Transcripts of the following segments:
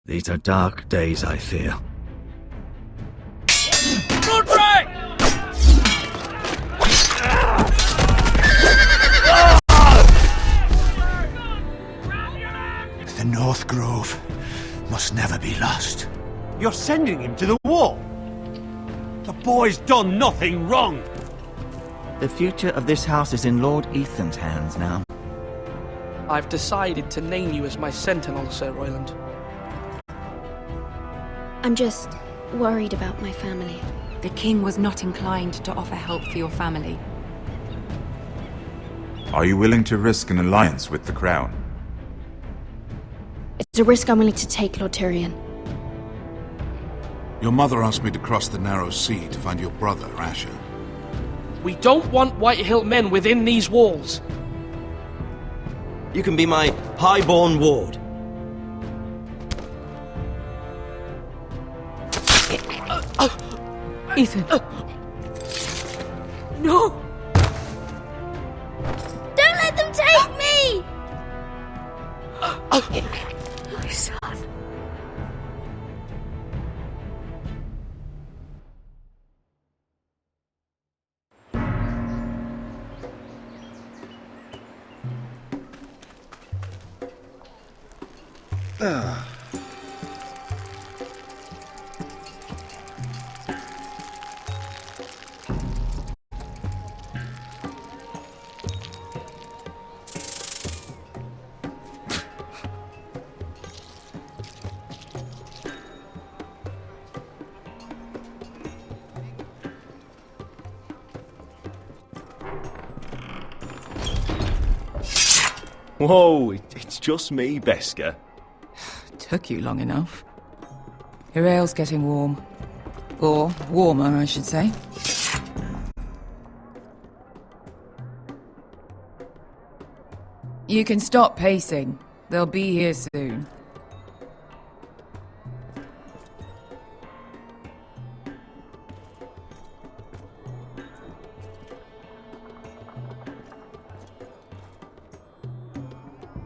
These are dark days, I fear. The North Grove must never be lost. You're sending him to the war? The boy's done nothing wrong! The future of this house is in Lord Ethan's hands now. I've decided to name you as my sentinel, Sir Royland. I'm just worried about my family. The king was not inclined to offer help for your family. Are you willing to risk an alliance with the crown? It's a risk I'm willing to take, Lord Tyrion. Your mother asked me to cross the narrow sea to find your brother, Asher. We don't want Whitehill men within these walls. You can be my highborn ward. Ethan. No! Don't let them take me! My son. Whoa, it's just me, Beska. Took you long enough. Your ale's getting warm. Or warmer, I should say. You can stop pacing. They'll be here soon.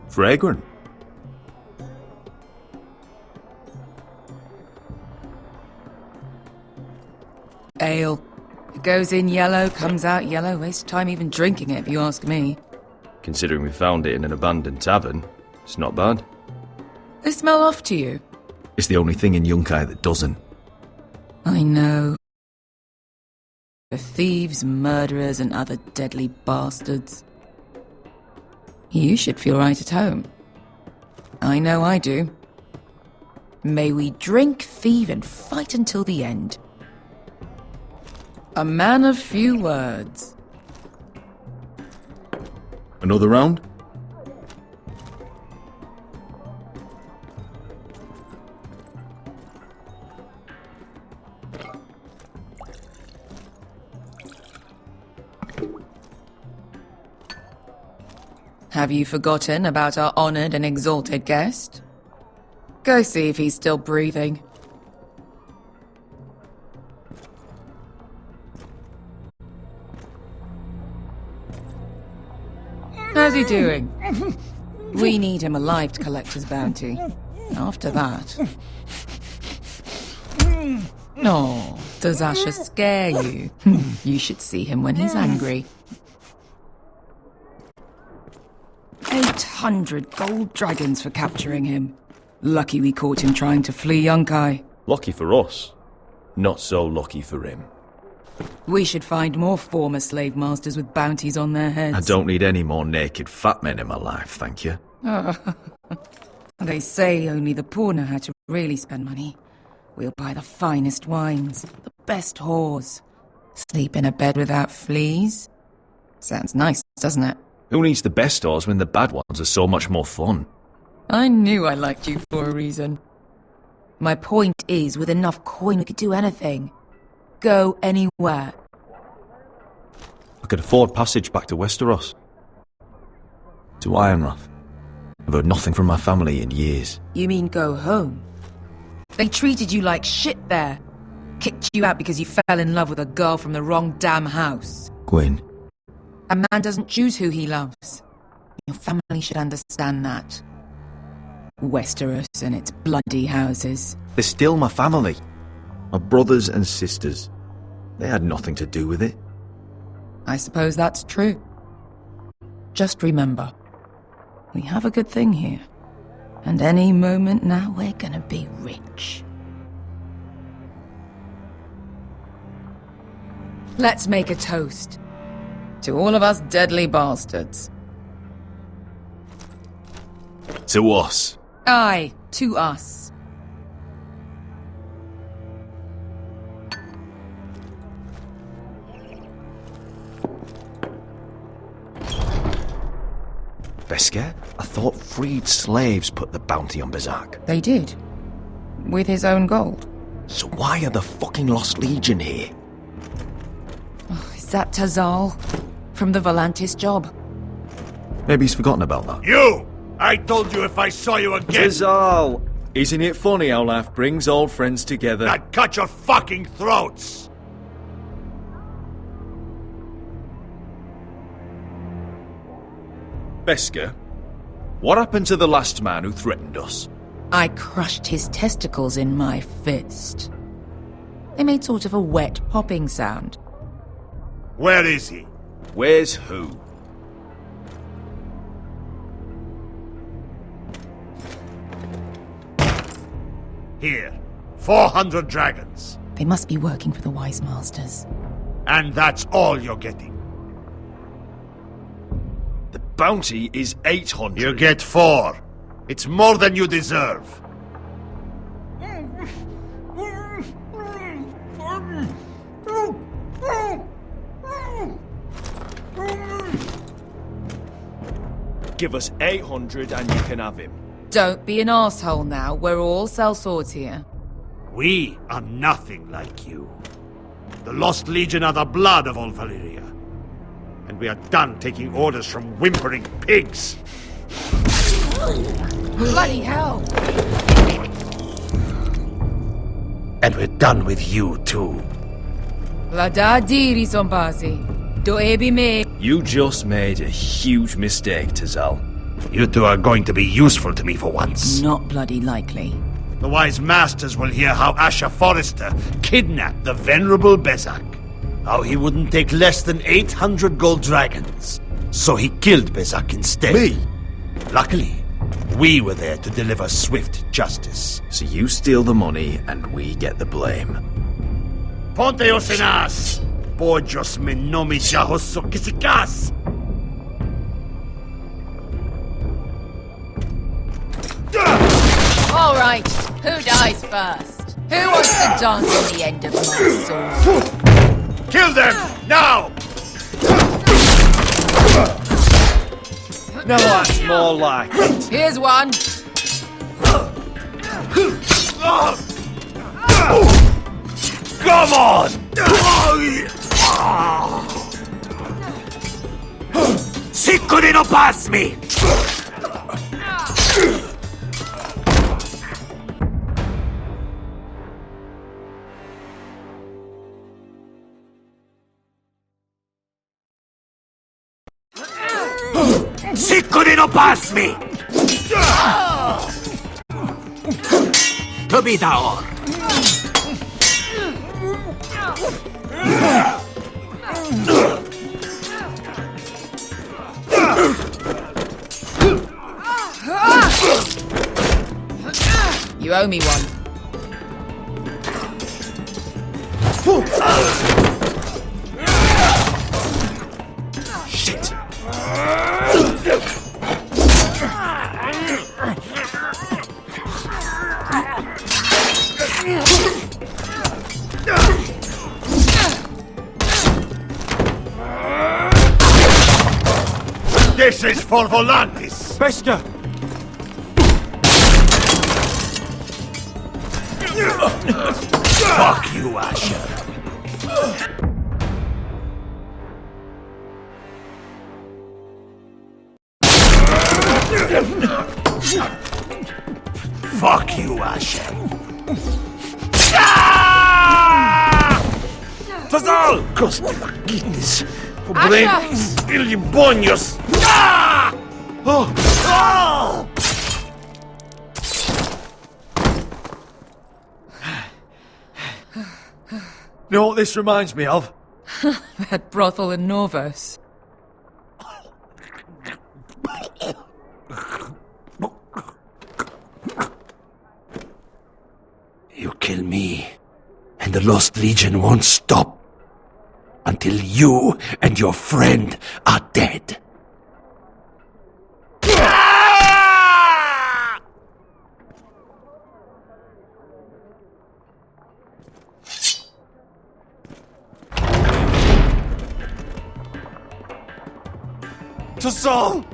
Fragrant. Ale. It goes in yellow, comes out yellow. Waste time even drinking it, if you ask me. Considering we found it in an abandoned tavern, it's not bad. They smell off to you. It's the only thing in Yunkai that doesn't. I know. The thieves, murderers, and other deadly bastards. You should feel right at home. I know I do. May we drink, thieve, and fight until the end. A man of few words. Another round? Have you forgotten about our honored and exalted guest? Go see if he's still breathing. How's he doing? We need him alive to collect his bounty. After that... Oh, does Asher scare you? You should see him when he's angry. 800 gold dragons for capturing him. Lucky we caught him trying to flee Yunkai. Lucky for us. Not so lucky for him. We should find more former slave masters with bounties on their heads. I don't need any more naked fat men in my life, thank you. They say only the poor know how to really spend money. We'll buy the finest wines, the best whores. Sleep in a bed without fleas. Sounds nice, doesn't it? Who needs the best stores when the bad ones are so much more fun? I knew I liked you for a reason. My point is, with enough coin we could do anything. Go anywhere. I could afford passage back to Westeros. To Ironrath. I've heard nothing from my family in years. You mean go home? They treated you like shit there. Kicked you out because you fell in love with a girl from the wrong damn house. Gwyn. A man doesn't choose who he loves. Your family should understand that. Westeros and its bloody houses. They're still my family. My brothers and sisters. They had nothing to do with it. I suppose that's true. Just remember, we have a good thing here. And any moment now, we're gonna be rich. Let's make a toast. To all of us deadly bastards. To us. Aye, to us. Beskar? I thought freed slaves put the bounty on Berserk. They did. With his own gold. So why are the fucking Lost Legion here? Oh, is that Tazal? From the Volantis job? Maybe he's forgotten about that. You! I told you if I saw you again... Tazal! Isn't it funny how life brings old friends together? I'd cut your fucking throats! Beskar, what happened to the last man who threatened us? I crushed his testicles in my fist. They made sort of a wet popping sound. Where is he? Where's who? Here. 400 dragons. They must be working for the Wise Masters. And that's all you're getting. The bounty is 800. You get 4. It's more than you deserve. Give us 800 and you can have him. Don't be an asshole now. We're all sellswords here. We are nothing like you. The Lost Legion are the blood of all Valyria. And we are done taking orders from whimpering pigs. Bloody hell! And we're done with you, too. Lada diri zombasi. Do ebi me. You just made a huge mistake, Tazal. You two are going to be useful to me for once. Not bloody likely. The Wise Masters will hear how Asher Forrester kidnapped the venerable Bezak. How he wouldn't take less than 800 gold dragons. So he killed Bezak instead. Me? Luckily, we were there to deliver swift justice. So you steal the money and we get the blame. Ponteos en as! Pojos me nomi jahoso kisikas! All right, who dies first? Who wants to dance on the end of my sword? Kill them! Now! No, that's more like it. Here's one. Come on! Sicko di non pass me! Sicko di non pass me! To be daor! You owe me one. Shit! This is for Volantis! Beskar! Fuck you, Asher! Fuck you, Asher! Tazal! Costa maquites! Asher! Illimbonios! You know what this reminds me of? That brothel in Norvos. You kill me, and the Lost Legion won't stop until you and your friend are dead. To Saul!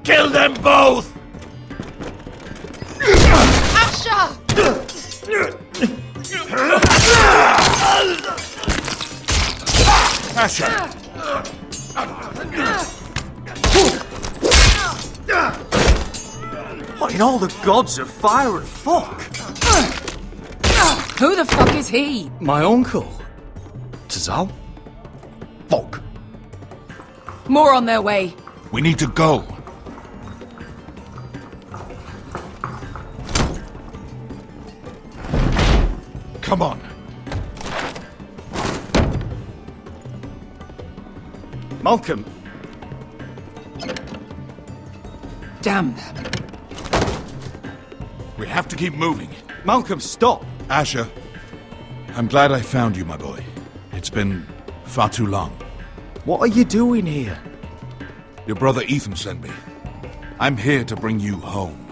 Kill them both! Asha! Asha! What in all the gods of fire and fuck? Who the fuck is he? My uncle. Tazal? Fuck. More on their way. We need to go. Come on. Malcolm. Damn them. We have to keep moving. Malcolm, stop. Asher, I'm glad I found you, my boy. It's been far too long. What are you doing here? Your brother Ethan sent me. I'm here to bring you home.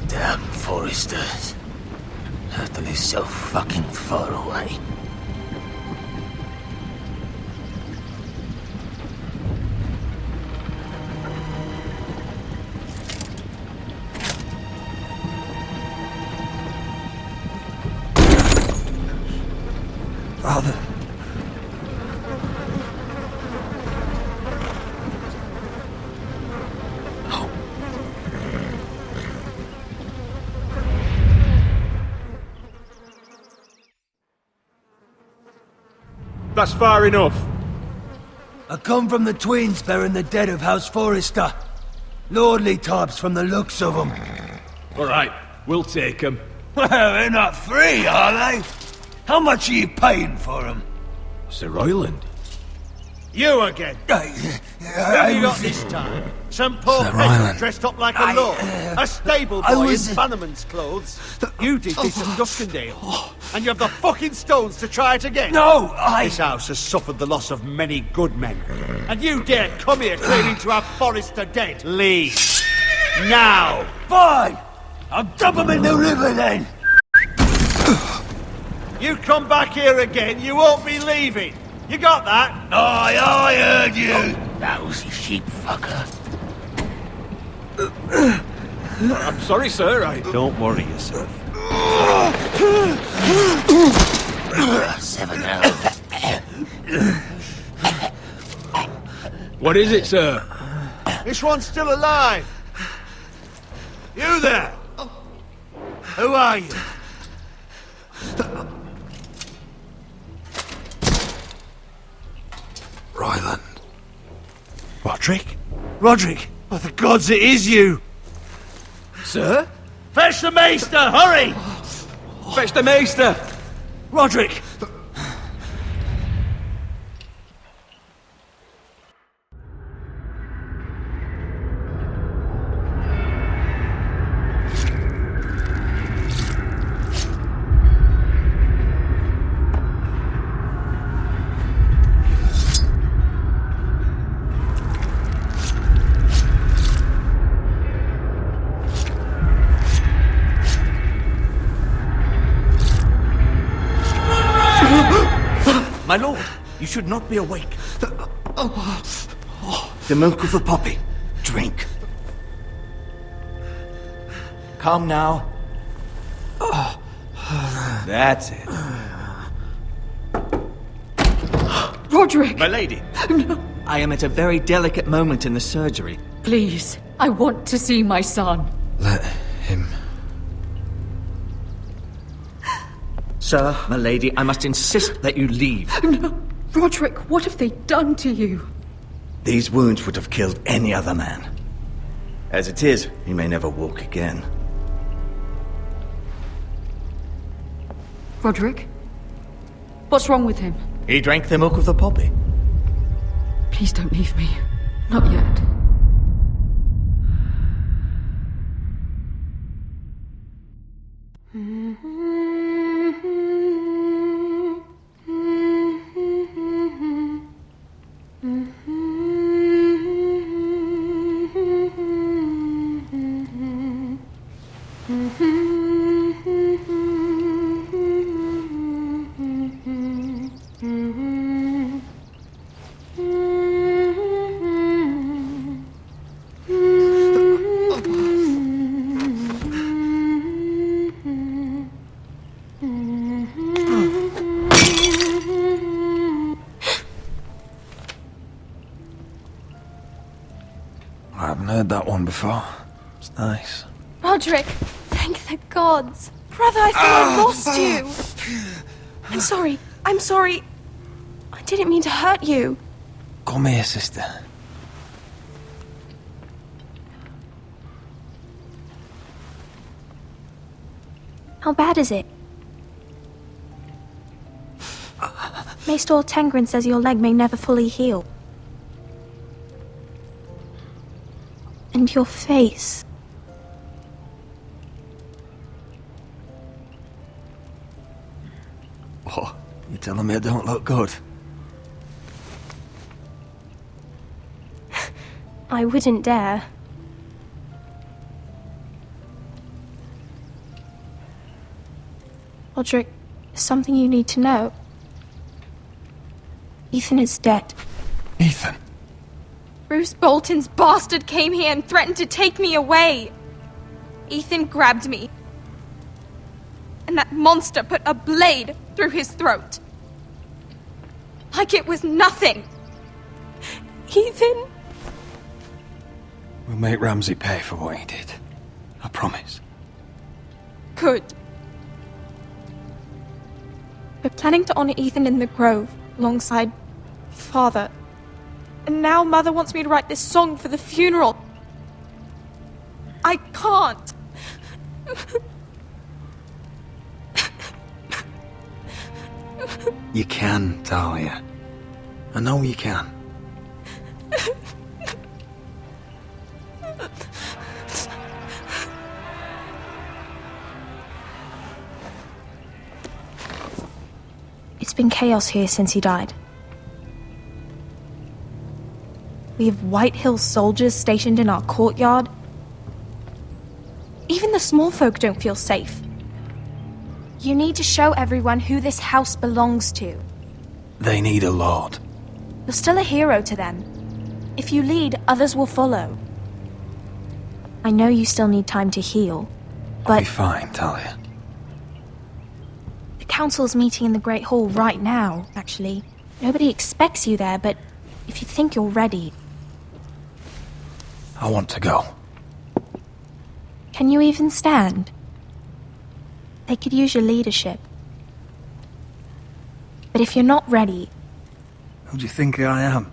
Damn foresters. Totally so fucking far away. Father. That's far enough. I come from the twins bearing the dead of House Forrester. Lordly tops from the looks of them. All right, we'll take them. Well, they're not free, are they? How much are you paying for them? Sir Royland. You again. What have you got this time? Some poor peasant dressed up like a lord. A stable boy in Bannerman's clothes. You did this at Duskendale. And you have the fucking stones to try it again. No, This house has suffered the loss of many good men. And you dare come here claiming to have Forrester dead. Leave. Now. Fine! I'll dump him in the river then! You come back here again, you won't be leaving. You got that? Aye, I heard you! Lousy sheep fucker. I'm sorry, sir. Don't worry yourself. 7 now. What is it, sir? This one's still alive. You there? Who are you? Ryland. Roderick? Roderick! By the gods, it is you! Sir? Fetch the maester, hurry! Fetch the maester! Roderick! My lord, you should not be awake. The milk of the poppy. Drink. Calm now. That's it. Roderick! My lady. No. I am at a very delicate moment in the surgery. Please, I want to see my son. Let him. Sir, my lady, I must insist that you leave. No. Roderick, what have they done to you? These wounds would have killed any other man. As it is, he may never walk again. Roderick? What's wrong with him? He drank the milk of the poppy. Please don't leave me. Not yet. I haven't heard that one before. It's nice. Roderick, thank the gods. Brother, I thought I lost you. I'm sorry. I didn't mean to hurt you. Come here, sister. How bad is it? Maester Tengrin says your leg may never fully heal. And your face. What? You telling me I don't look good? I wouldn't dare. Roderick, there's something you need to know. Ethan is dead. Ethan? Bruce Bolton's bastard came here and threatened to take me away. Ethan grabbed me. And that monster put a blade through his throat. Like it was nothing. Ethan? We'll make Ramsay pay for what he did. I promise. Good. We're planning to honor Ethan in the Grove, alongside Father. And now Mother wants me to write this song for the funeral. I can't. You can, Talia. I know you can. It's been chaos here since he died. We have White Hill soldiers stationed in our courtyard. Even the small folk don't feel safe. You need to show everyone who this house belongs to. They need a lord. You're still a hero to them. If you lead, others will follow. I know you still need time to heal, I'll be but fine, Talia. the council's meeting in the Great Hall right now, actually. Nobody expects you there, but if you think you're ready... I want to go. Can you even stand? They could use your leadership. But if you're not ready... Who do you think I am?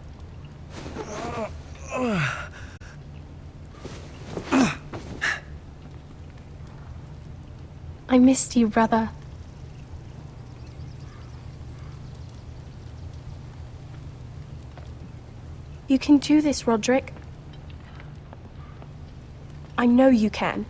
I missed you, brother. You can do this, Roderick. I know you can.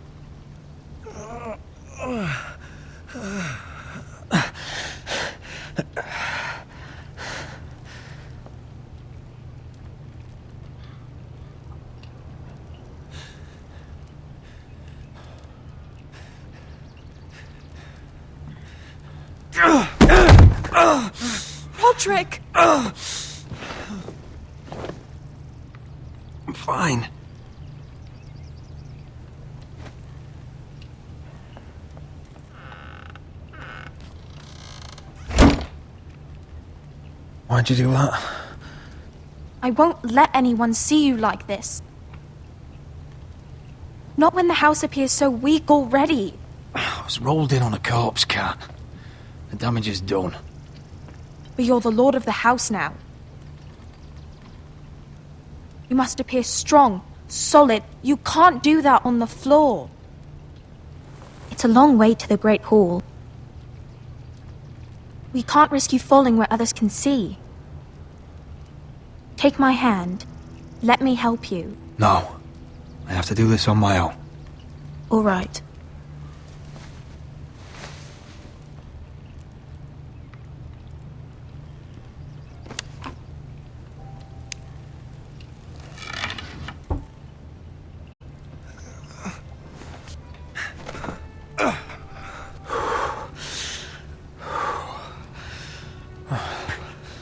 Roderick! I'm fine. Why'd you do that? I won't let anyone see you like this. Not when the house appears so weak already. I was rolled in on a corpse cart. The damage is done. But you're the lord of the house now. You must appear strong, solid. You can't do that on the floor. It's a long way to the Great Hall. We can't risk you falling where others can see. Take my hand. Let me help you. No. I have to do this on my own. All right.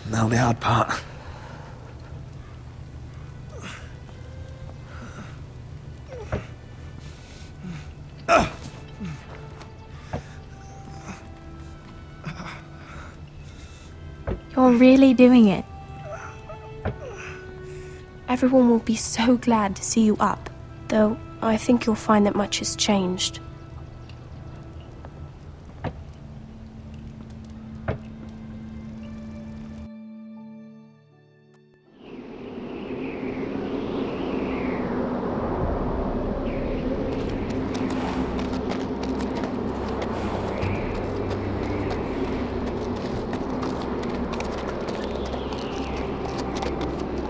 Now the hard part. You're really doing it. Everyone will be so glad to see you up. Though, I think you'll find that much has changed.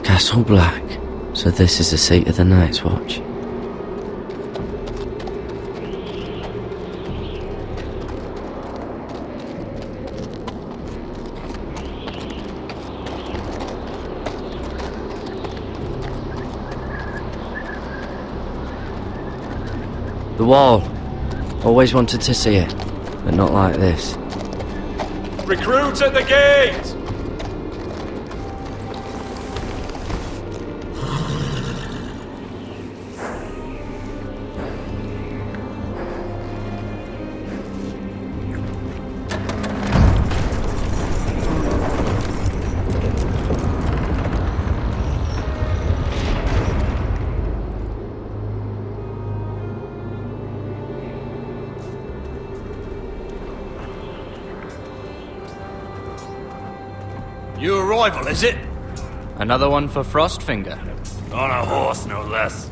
Castle Black. So this is the seat of the Night's Watch. The wall. Always wanted to see it, but not like this. Recruits at the gate! New arrival, is it? Another one for Frostfinger. On a horse, no less.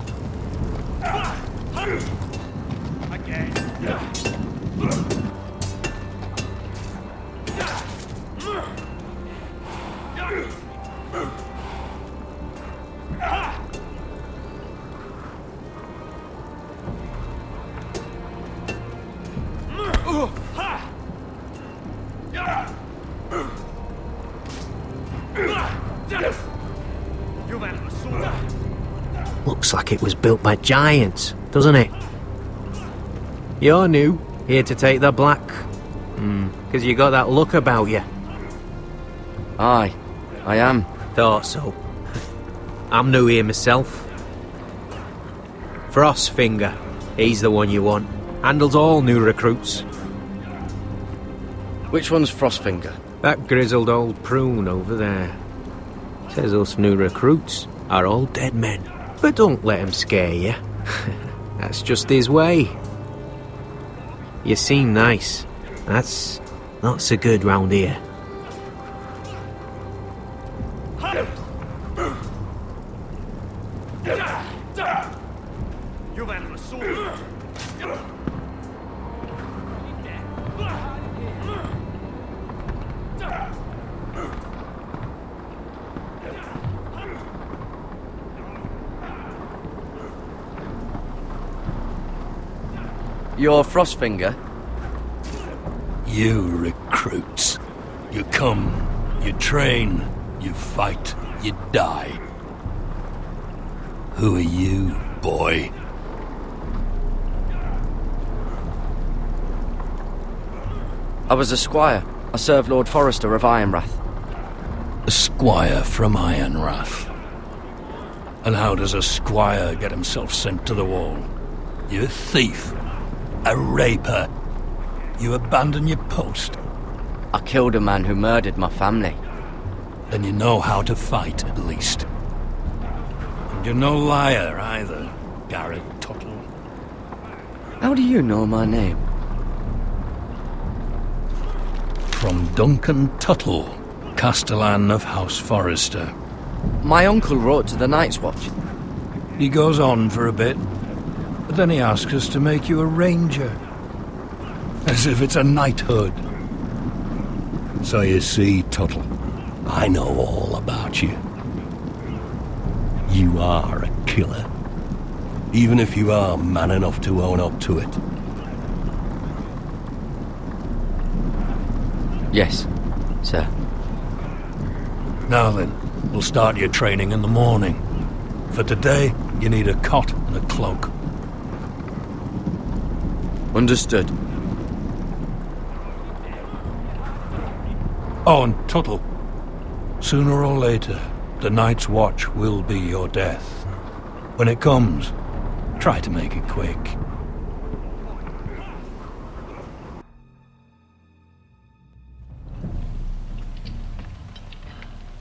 Looks like it was built by giants, doesn't it? You're new, here to take the black. 'Cause you got that look about you. Aye, I am. Thought so. I'm new here myself. Frostfinger, he's the one you want. Handles all new recruits. Which one's Frostfinger? That grizzled old prune over there. Says us new recruits are all dead men. But don't let him scare you. That's just his way. You seem nice. That's not so good round here. You're Frostfinger? You recruits. You come, you train, you fight, you die. Who are you, boy? I was a squire. I served Lord Forrester of Ironrath. A squire from Ironrath. And how does a squire get himself sent to the wall? You a thief. A raper. You abandon your post. I killed a man who murdered my family. Then you know how to fight, at least. And you're no liar, either, Garrett Tuttle. How do you know my name? From Duncan Tuttle, Castellan of House Forrester. My uncle wrote to the Night's Watch. He goes on for a bit, but then he asks us to make you a ranger. As if it's a knighthood. So you see, Tuttle, I know all about you. You are a killer. Even if you are man enough to own up to it. Yes, sir. Now then, we'll start your training in the morning. For today, you need a cot and a cloak. Understood. Oh, and Tuttle. Sooner or later, the Night's Watch will be your death. When it comes, try to make it quick.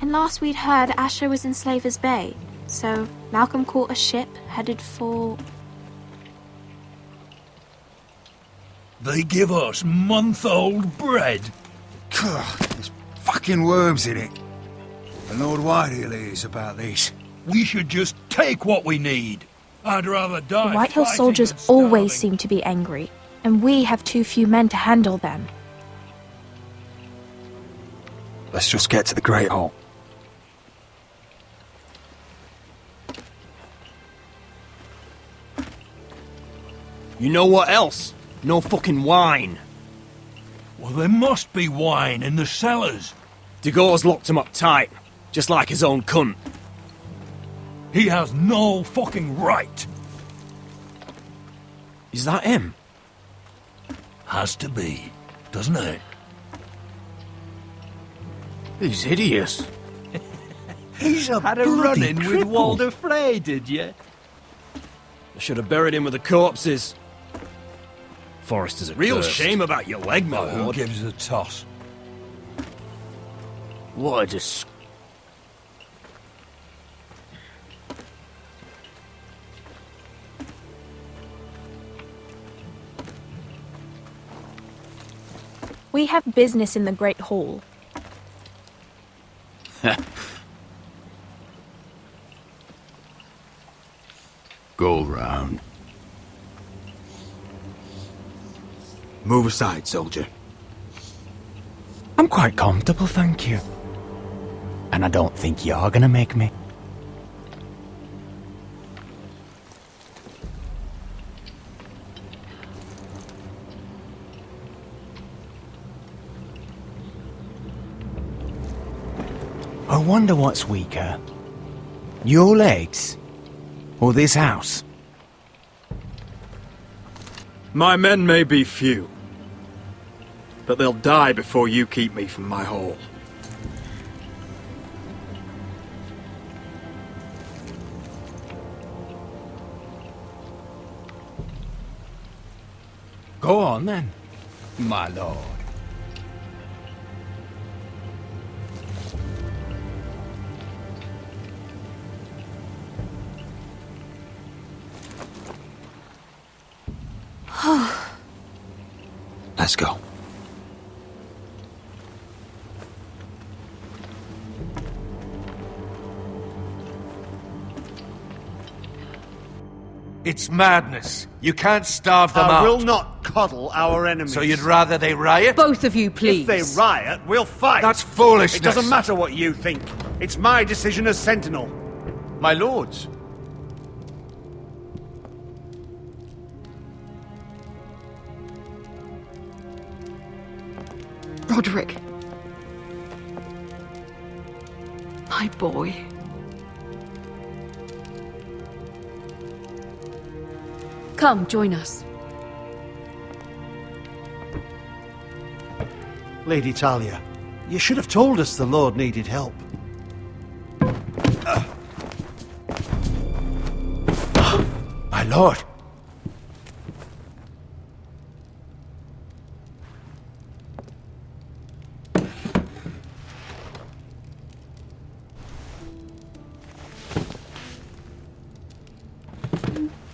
And last we'd heard, Asher was in Slaver's Bay. So Malcolm caught a ship headed for... They give us month-old bread. There's fucking worms in it. And Lord Whitehill is about this. We should just take what we need. I'd rather die. The Whitehill fighting soldiers than starving. always seem to be angry, and we have too few men to handle them. Let's just get to the Great Hall. You know what else? No fucking wine. Well, there must be wine in the cellars. Degau's locked him up tight, just like his own cunt. He has no fucking right. Is that him? Has to be, doesn't it? He's hideous. He's a Had a run-in with Walder Frey, did you? I should have buried him with the corpses. Forrester's a Real shame about your leg, my Who lord. gives a toss? What a dis... We have business in the Great Hall. Go round. Move aside, soldier. I'm quite comfortable, thank you. And I don't think you're gonna make me. I wonder what's weaker. Your legs? Or this house? My men may be few, but they'll die before you keep me from my hall. Go on then, my lord. Let's go. It's madness. You can't starve them out. I will not coddle our enemies. So you'd rather they riot? Both of you, please. If they riot, we'll fight. That's foolishness. It doesn't matter what you think. It's my decision as Sentinel. My lords. Roderick. My boy. Come, join us. Lady Talia, you should have told us the Lord needed help. My lord.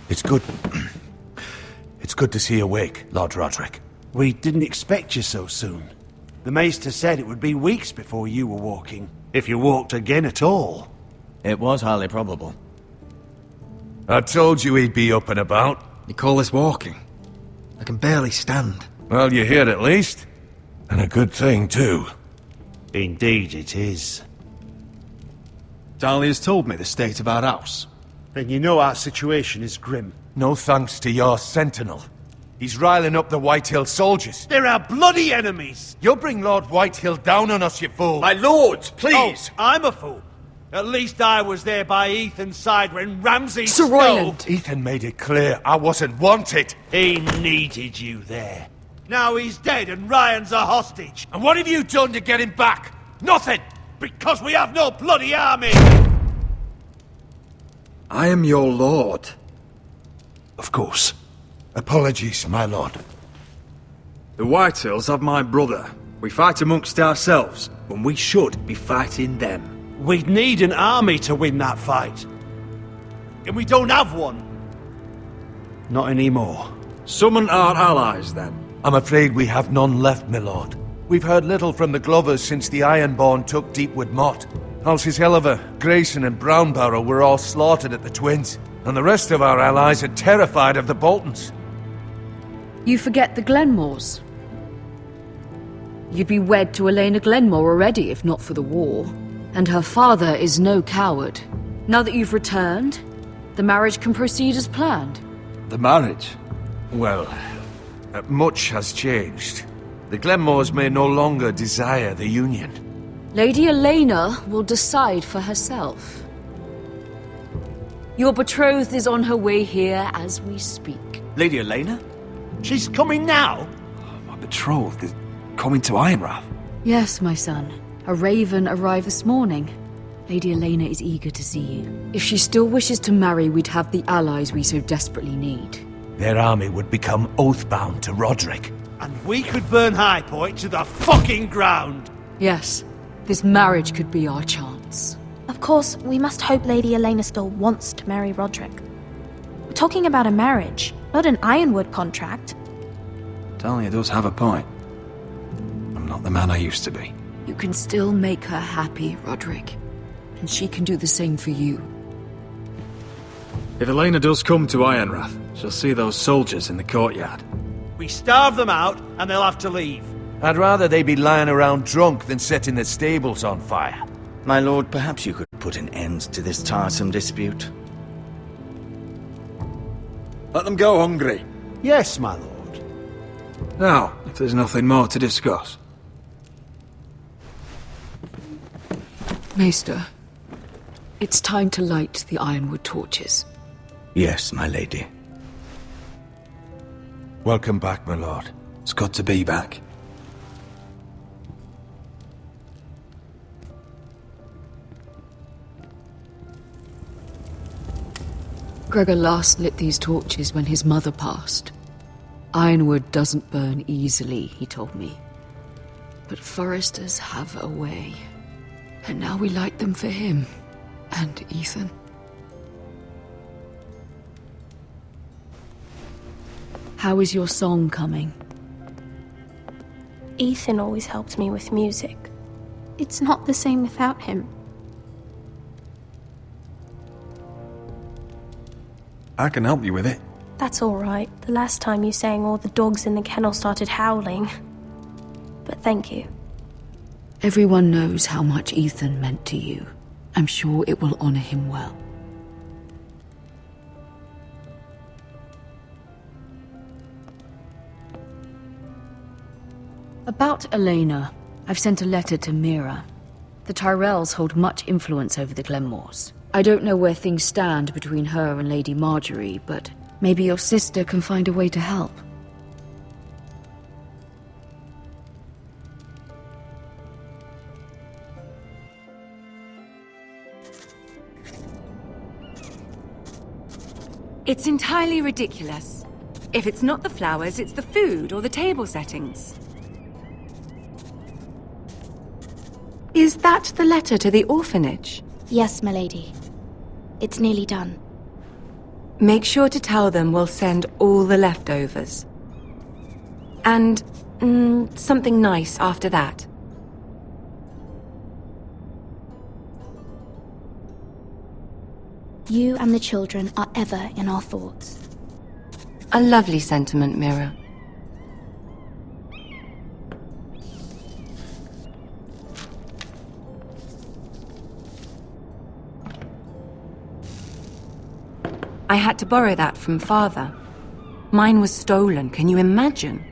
It's good. It's good to see you awake, Lord Roderick. We didn't expect you so soon. The Maester said it would be weeks before you were walking, if you walked again at all. It was highly probable. I told you he'd be up and about. You call this walking? I can barely stand. Well, you're here at least. And a good thing, too. Indeed it is. Talia's told me the state of our house. Then you know our situation is grim. No thanks to your sentinel. He's riling up the Whitehill soldiers. They're our bloody enemies! You'll bring Lord Whitehill down on us, you fool! My lords, please! Oh, I'm a fool. At least I was there by Ethan's side when Ramsay Sir Royland! Ethan made it clear I wasn't wanted. He needed you there. Now he's dead and Ryan's a hostage. And what have you done to get him back? Nothing! Because we have no bloody army! I am your lord. Of course. Apologies, my lord. The Whitehills have my brother. We fight amongst ourselves, when we should be fighting them. We'd need an army to win that fight. And we don't have one. Not anymore. Summon our allies, then. I'm afraid we have none left, my lord. We've heard little from the Glovers since the Ironborn took Deepwood Motte. Houses Helliver, Grayson and Brownbarrow were all slaughtered at the Twins, and the rest of our allies are terrified of the Boltons. You forget the Glenmores. You'd be wed to Elena Glenmore already if not for the war. And her father is no coward. Now that you've returned, the marriage can proceed as planned. The marriage? Well, much has changed. The Glenmores may no longer desire the union. Lady Elena will decide for herself. Your betrothed is on her way here as we speak. Lady Elena? She's coming now? My betrothed is coming to Ironrath. Yes, my son. A raven arrived this morning. Lady Elena is eager to see you. If she still wishes to marry, we'd have the allies we so desperately need. Their army would become oath-bound to Roderick. And we could burn High Point to the fucking ground! Yes, this marriage could be our chance. Of course, we must hope Lady Elena still wants to marry Roderick. We're talking about a marriage, not an Ironwood contract. Talia does have a point. I'm not the man I used to be. You can still make her happy, Roderick. And she can do the same for you. If Elena does come to Ironrath, she'll see those soldiers in the courtyard. We starve them out, and they'll have to leave. I'd rather they be lying around drunk than setting the stables on fire. My lord, perhaps you could put an end to this tiresome dispute. Let them go hungry. Yes, my lord. Now, if there's nothing more to discuss. Maester, it's time to light the Ironwood torches. Yes, my lady. Welcome back, my lord. It's good to be back. Gregor last lit these torches when his mother passed. Ironwood doesn't burn easily, he told me. But foresters have a way. And now we light them for him. And Ethan. How is your song coming? Ethan always helped me with music. It's not the same without him. I can help you with it. That's all right. The last time you sang, all the dogs in the kennel started howling. But thank you. Everyone knows how much Ethan meant to you. I'm sure it will honor him well. About Elena, I've sent a letter to Mira. The Tyrells hold much influence over the Glenmores. I don't know where things stand between her and Lady Marjorie, but maybe your sister can find a way to help. It's entirely ridiculous. If it's not the flowers, it's the food or the table settings. Is that the letter to the orphanage? Yes, my lady. It's nearly done. Make sure to tell them we'll send all the leftovers. And something nice after that. You and the children are ever in our thoughts. A lovely sentiment, Mira. I had to borrow that from Father. Mine was stolen, can you imagine?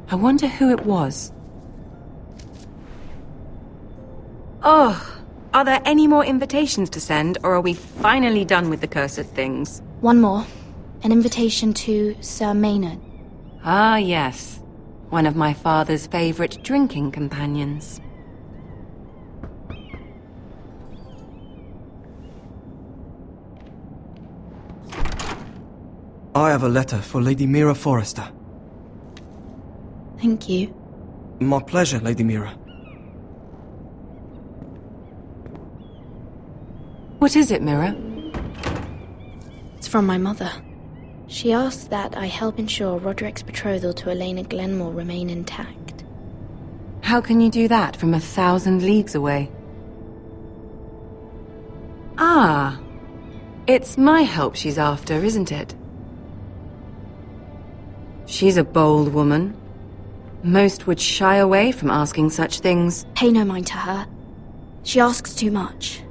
I wonder who it was. Oh, are there any more invitations to send, or are we finally done with the cursed things? One more. An invitation to Sir Maynard. Ah, yes. One of my father's favorite drinking companions. I have a letter for Lady Mira Forrester. Thank you. My pleasure, Lady Mira. What is it, Mira? It's from my mother. She asks that I help ensure Roderick's betrothal to Elena Glenmore remain intact. How can you do that from 1,000 leagues away? Ah, it's my help she's after, isn't it? She's a bold woman. Most would shy away from asking such things. Pay no mind to her. She asks too much.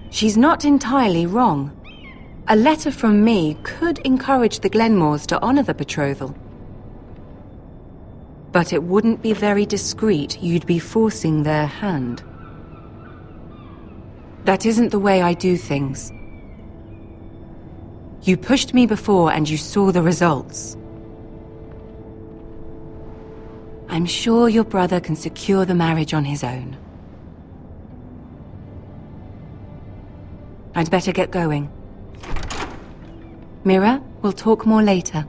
She's not entirely wrong. A letter from me could encourage the Glenmores to honor the betrothal. But it wouldn't be very discreet. You'd be forcing their hand. That isn't the way I do things. You pushed me before and you saw the results. I'm sure your brother can secure the marriage on his own. I'd better get going. Mira, we'll talk more later.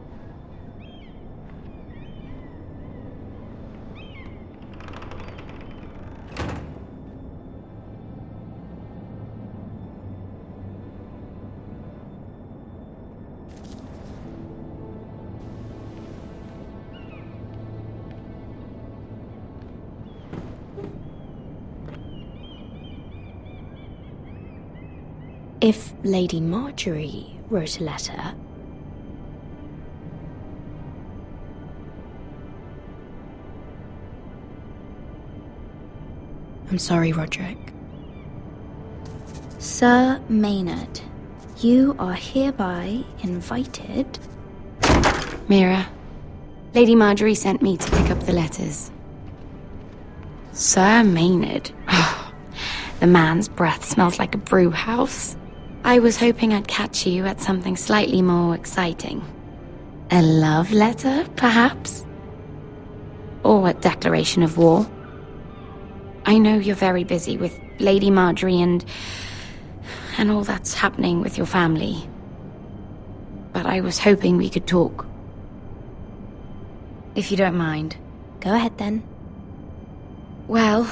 If Lady Marjorie wrote a letter... I'm sorry, Roderick. Sir Maynard, you are hereby invited... Mira, Lady Marjorie sent me to pick up the letters. Sir Maynard. The man's breath smells like a brew house. I was hoping I'd catch you at something slightly more exciting. A love letter, perhaps? Or a declaration of war? I know you're very busy with Lady Marjorie and all that's happening with your family. But I was hoping we could talk. If you don't mind. Go ahead then. Well,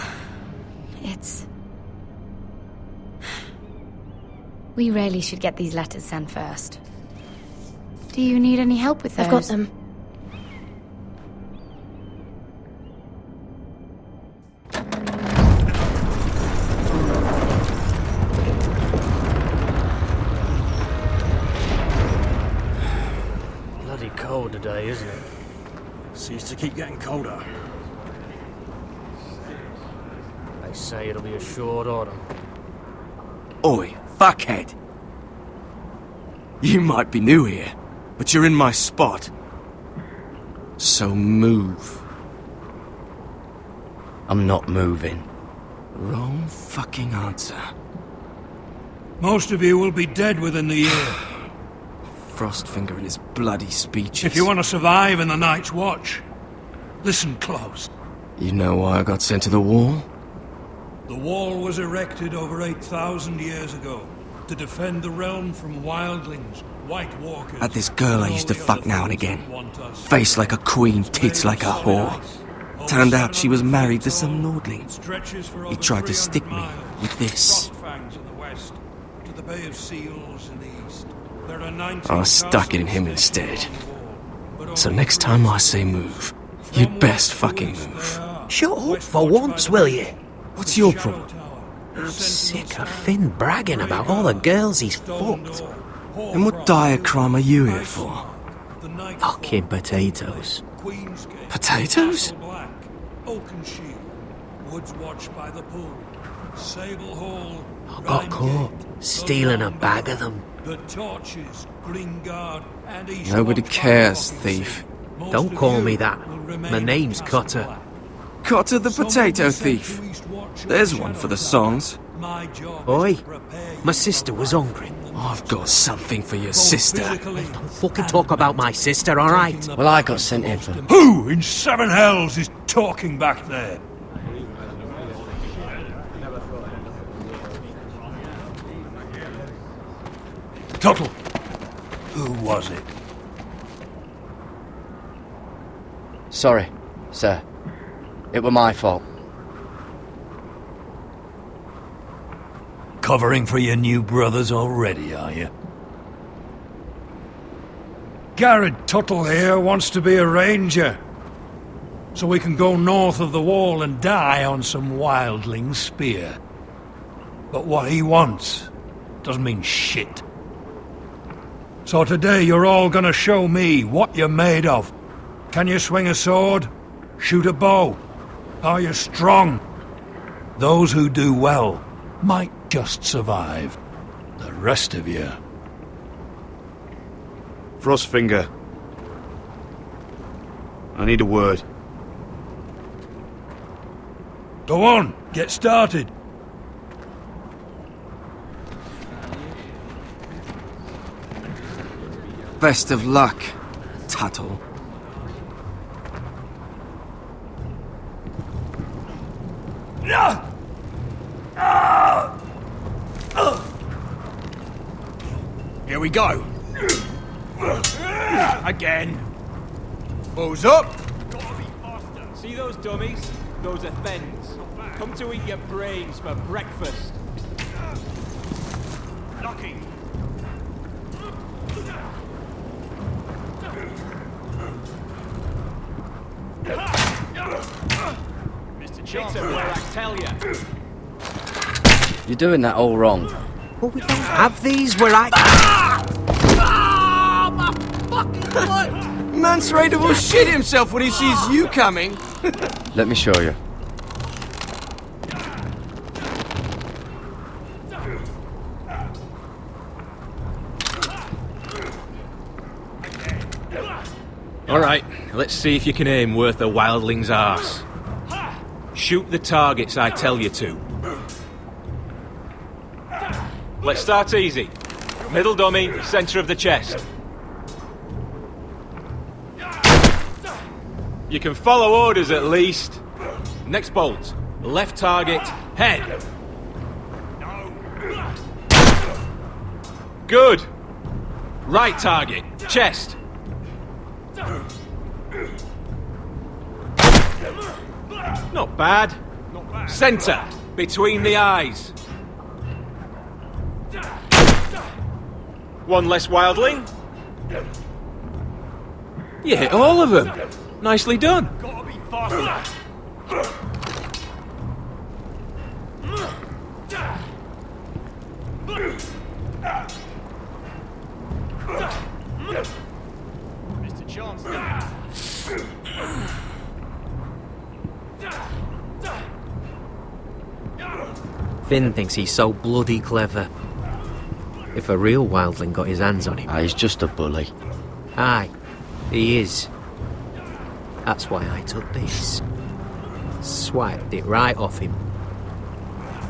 it's... We really should get these letters sent first. Do you need any help with those? I've got them. Bloody cold today, isn't it? Seems to keep getting colder. They say it'll be a short autumn. Oi, fuckhead. You might be new here, but you're in my spot. So move. I'm not moving. Wrong fucking answer. Most of you will be dead within the year. Frostfinger and his bloody speeches. If you want to survive in the Night's Watch, listen close. You know why I got sent to the wall? The wall was erected over 8,000 years ago to defend the realm from wildlings, White Walkers... Had this girl I used to fuck now and again. Face like a queen, tits like a whore. Turned out she was married to some lordling. He tried to stick me with this. I stuck it in him instead. So next time I say move, you'd best fucking move. Shut up for once, will you? What's your problem? I'm sick of Finn bragging about all the girls he's fucked. And what dire crime are you here for? Fucking potatoes. Potatoes? I got caught stealing a bag of them. Nobody cares, thief. Don't call me that. My name's Cutter. Cutter the potato thief. There's one for the songs. Oi, my sister was hungry. I've got something for your sister. Don't fucking talk about my sister, alright? Well, I got sent here for... Who in seven hells is talking back there? Tuttle, who was it? Sorry, sir. It were my fault. Covering for your new brothers already, are you? Garrett Tuttle here wants to be a ranger. So we can go north of the wall and die on some wildling spear. But what he wants doesn't mean shit. So today you're all gonna show me what you're made of. Can you swing a sword? Shoot a bow? Are you strong? Those who do well might just survive. The rest of you... Frostfinger. I need a word. Go on, get started. Best of luck, Tuttle. Here we go. Again. Balls up. See those dummies? Those are Thens. Come to eat your brains for breakfast. Knocking. Mr. Chilton, where I tell you. You're doing that all wrong. Well, we don't have these where I... My fucking foot! Man's ready to shit himself when he sees you coming. Let me show you. Alright, let's see if you can aim worth a wildling's arse. Shoot the targets I tell you to. Let's start easy. Middle dummy, centre of the chest. You can follow orders at least. Next bolt. Left target, head. Good. Right target, chest. Not bad. Centre, between the eyes. One less wildling. You hit all of them. Nicely done. Gotta be faster. Mr. Chancellor. Finn thinks he's so bloody clever. If a real wildling got his hands on him... He's just a bully. Aye, he is. That's why I took this. Swiped it right off him.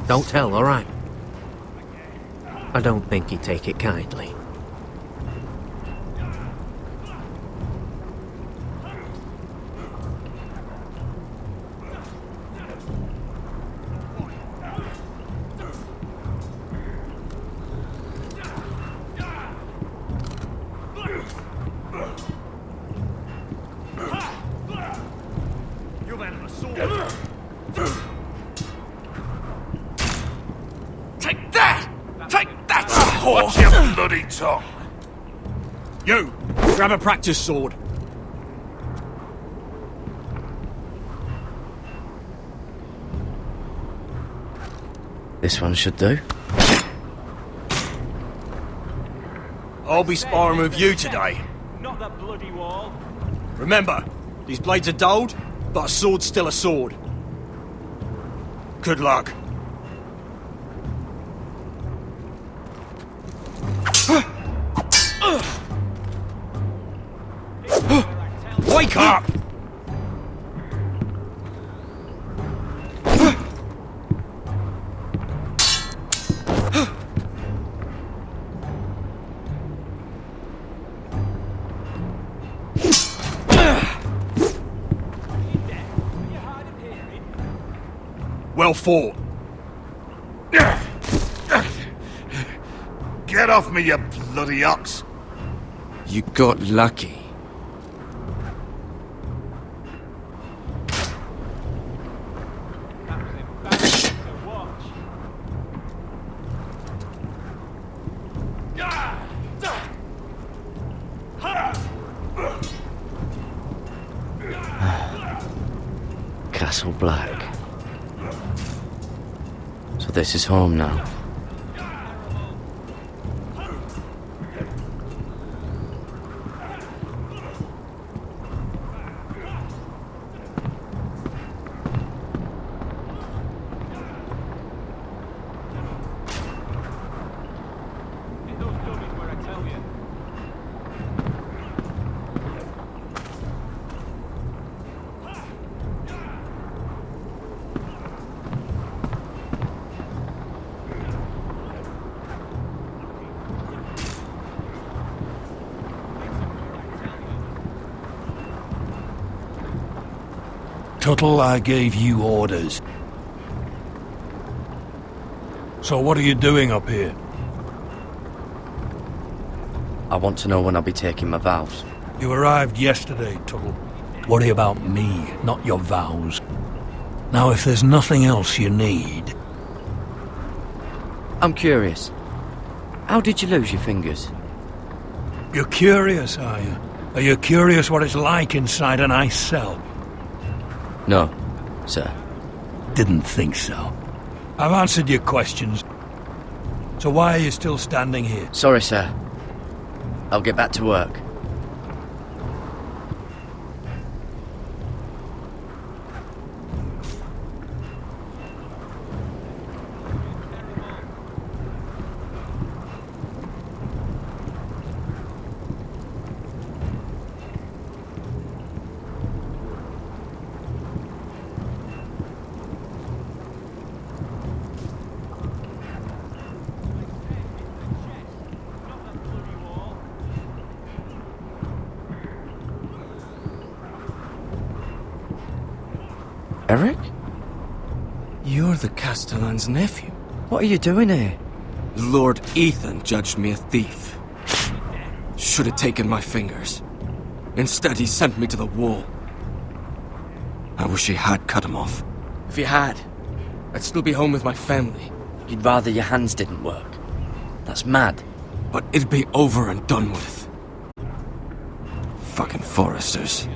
Don't tell, alright? I don't think he'd take it kindly. Take that! Take that! Watch your bloody tongue! You! Grab a practice sword. This one should do. I'll be sparring with you today. Not that bloody wall. Remember, these blades are dulled, but a sword's still a sword. Good luck. Wake up! Well fought. Get off me, you bloody ox! You got lucky. Castle Black. So this is home now. Tuttle, I gave you orders. So what are you doing up here? I want to know when I'll be taking my vows. You arrived yesterday, Tuttle. Worry about me, not your vows. Now, if there's nothing else you need... I'm curious. How did you lose your fingers? You're curious, are you? Are you curious what it's like inside an ice cell? No, sir. Didn't think so. I've answered your questions. So why are you still standing here? Sorry, sir. I'll get back to work. Eric? You're the Castellan's nephew. What are you doing here? Lord Ethan judged me a thief. Should have taken my fingers. Instead, he sent me to the wall. I wish he had cut him off. If he had, I'd still be home with my family. You'd rather your hands didn't work. That's mad. But it'd be over and done with. Fucking foresters.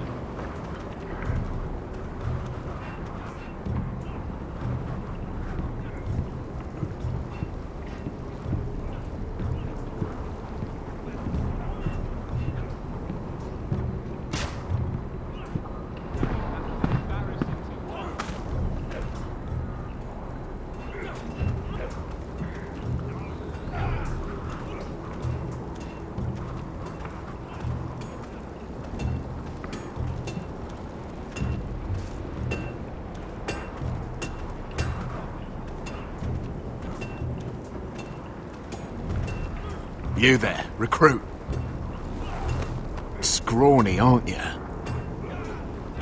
You there, recruit. Scrawny, aren't you?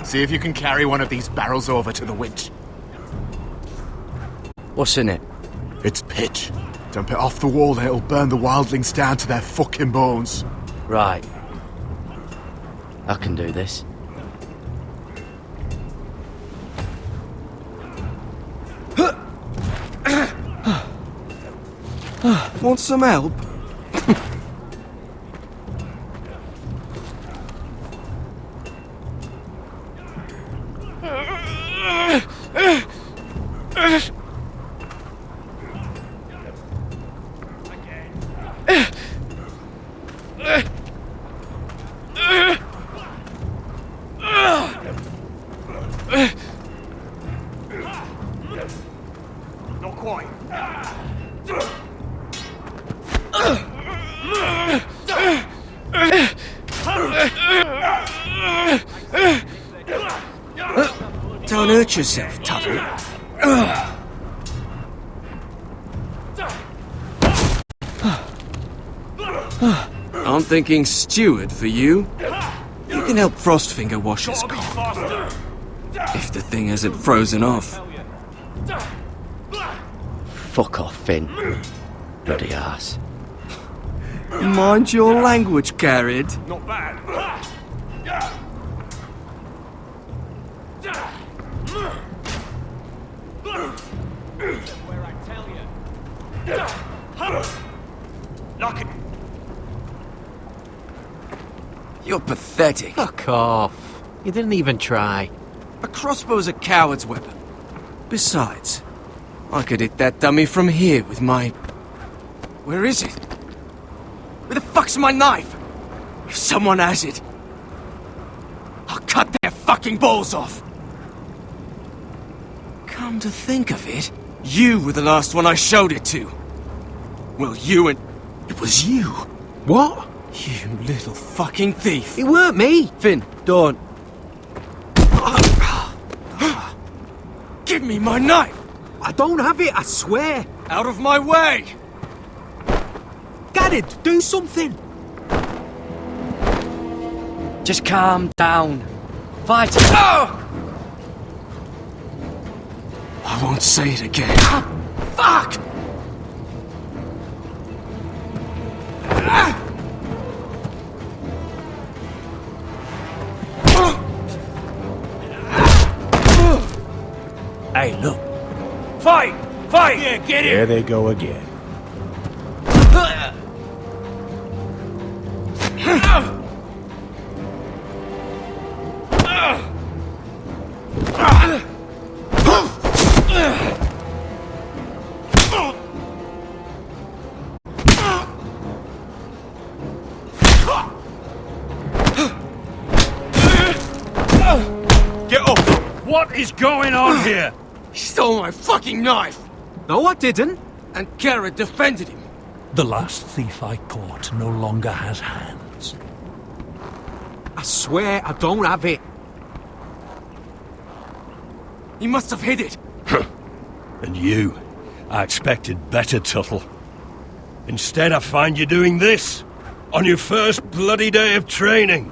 See if you can carry one of these barrels over to the winch. What's in it? It's pitch. Dump it off the wall and it'll burn the wildlings down to their fucking bones. Right. I can do this. Want some help? Not quite. Don't hurt yourself, Tuttle. I'm thinking steward for you. You can help Frostfinger wash his cock. If the thing hasn't frozen off. Fuck off, Finn. Bloody ass. Mind your language, Carrot. Not bad. Where I tell you. Lock it. You're pathetic. Fuck off. You didn't even try. A crossbow's a coward's weapon. Besides, I could hit that dummy from here with my... Where is it? Where the fuck's my knife? If someone has it, I'll cut their fucking balls off. Come to think of it, you were the last one I showed it to. Well, you and... It was you. What? You little fucking thief. It weren't me. Finn, don't. Give me my knife! I don't have it, I swear. Out of my way! Garrett, do something. Just calm down. Fight it. Oh! I won't say it again. Fuck! Hey, look. Fight! Fight! Yeah, get it! There they go again. Get up! What is going on here? He stole my fucking knife! No, I didn't. And Garrett defended him. The last thief I caught no longer has hands. I swear I don't have it. He must have hid it. And you, I expected better, Tuttle. Instead, I find you doing this on your first bloody day of training.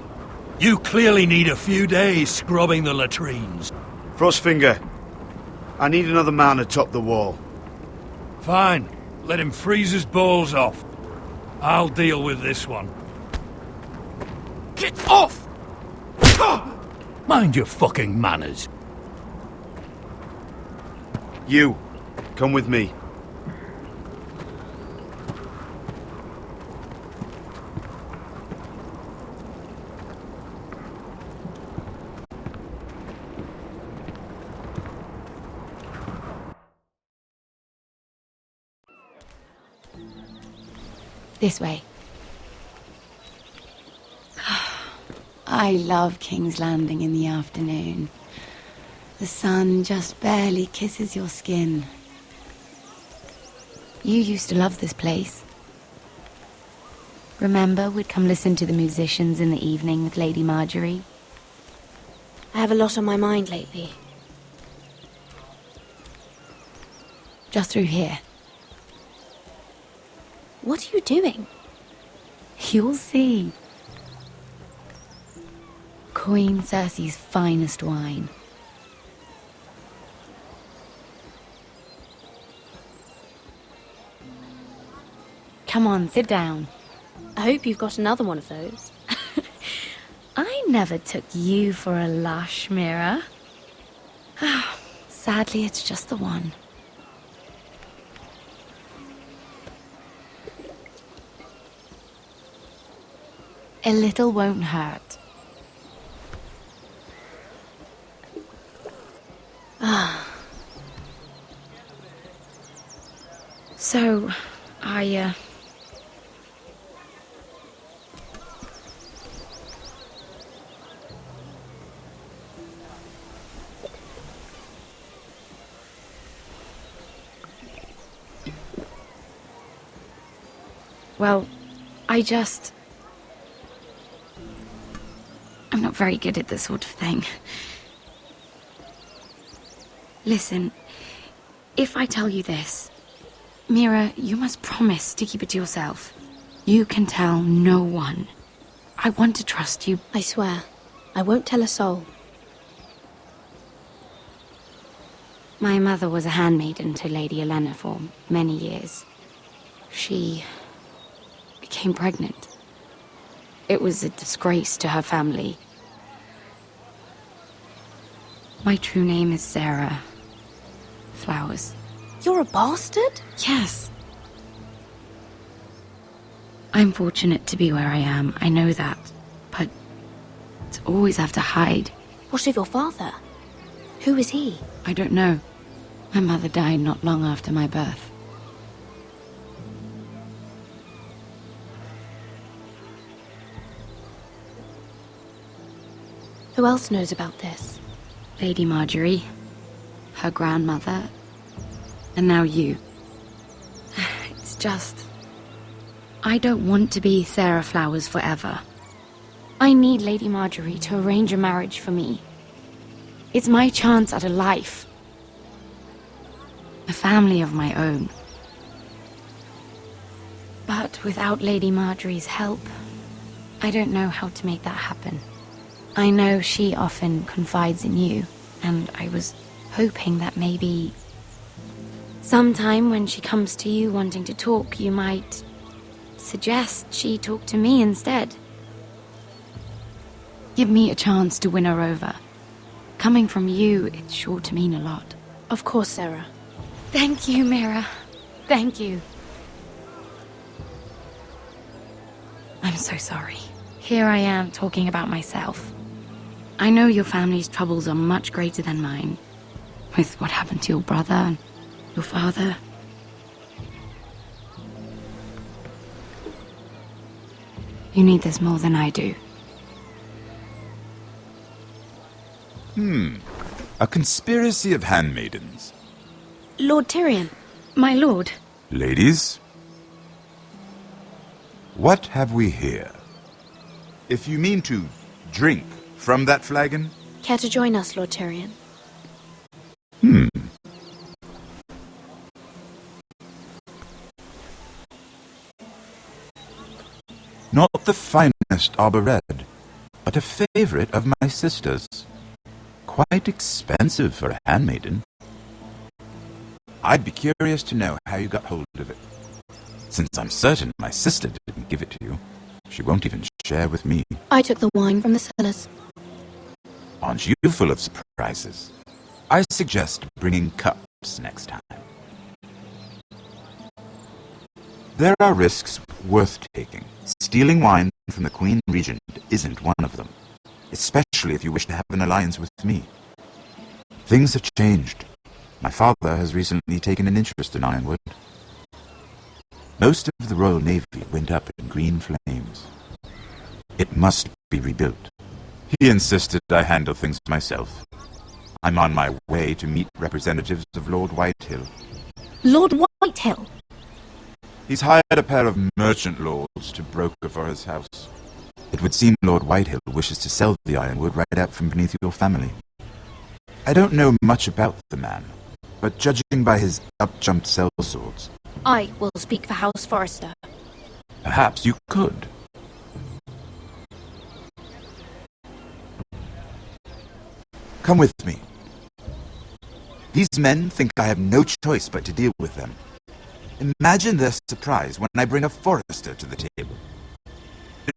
You clearly need a few days scrubbing the latrines. Frostfinger, I need another man atop the wall. Fine. Let him freeze his balls off. I'll deal with this one. Get off! Mind your fucking manners. You, come with me. This way. I love King's Landing in the afternoon. The sun just barely kisses your skin. You used to love this place. Remember, we'd come listen to the musicians in the evening with Lady Marjorie? I have a lot on my mind lately. Just through here. What are you doing? You'll see. Queen Cersei's finest wine. Come on, sit down. I hope you've got another one of those. I never took you for a lush, Mira. Sadly, it's just the one. A little won't hurt. So, well, I'm not very good at this sort of thing. Listen, if I tell you this, Mira, you must promise to keep it to yourself. You can tell no one. I want to trust you. I swear, I won't tell a soul. My mother was a handmaiden to Lady Olenna for many years. She became pregnant. It was a disgrace to her family. My true name is Sarah Flowers. You're a bastard? Yes. I'm fortunate to be where I am, I know that. But to always have to hide. What of your father? Who is he? I don't know. My mother died not long after my birth. Who else knows about this? Lady Marjorie, her grandmother, and now you. It's just... I don't want to be Sarah Flowers forever. I need Lady Marjorie to arrange a marriage for me. It's my chance at a life. A family of my own. But without Lady Marjorie's help, I don't know how to make that happen. I know she often confides in you, and I was hoping that maybe sometime when she comes to you wanting to talk, you might suggest she talk to me instead. Give me a chance to win her over. Coming from you, it's sure to mean a lot. Of course, Sarah. Thank you, Mira. Thank you. I'm so sorry. Here I am talking about myself. I know your family's troubles are much greater than mine. With what happened to your brother and your father. You need this more than I do. A conspiracy of handmaidens. Lord Tyrion. My lord. Ladies, what have we here? If you mean to drink from that flagon? Care to join us, Lord Tyrion? Not the finest arbor red, but a favorite of my sister's. quite expensive for a handmaiden. I'd be curious to know how you got hold of it. Since I'm certain my sister didn't give it to you, she won't even share with me. I took the wine from the cellars. Aren't you full of surprises? I suggest bringing cups next time. There are risks worth taking. Stealing wine from the Queen Regent isn't one of them, especially if you wish to have an alliance with me. Things have changed. My father has recently taken an interest in Ironwood. Most of the Royal Navy went up in green flames. It must be rebuilt. He insisted I handle things myself. I'm on my way to meet representatives of Lord Whitehill. Lord Whitehill? He's hired a pair of merchant lords to broker for his house. It would seem Lord Whitehill wishes to sell the Ironwood right out from beneath your family. I don't know much about the man, but judging by his up-jumped sellswords, I will speak for House Forrester. perhaps you could. Come with me. These men think I have no choice but to deal with them. Imagine their surprise when I bring a Forrester to the table.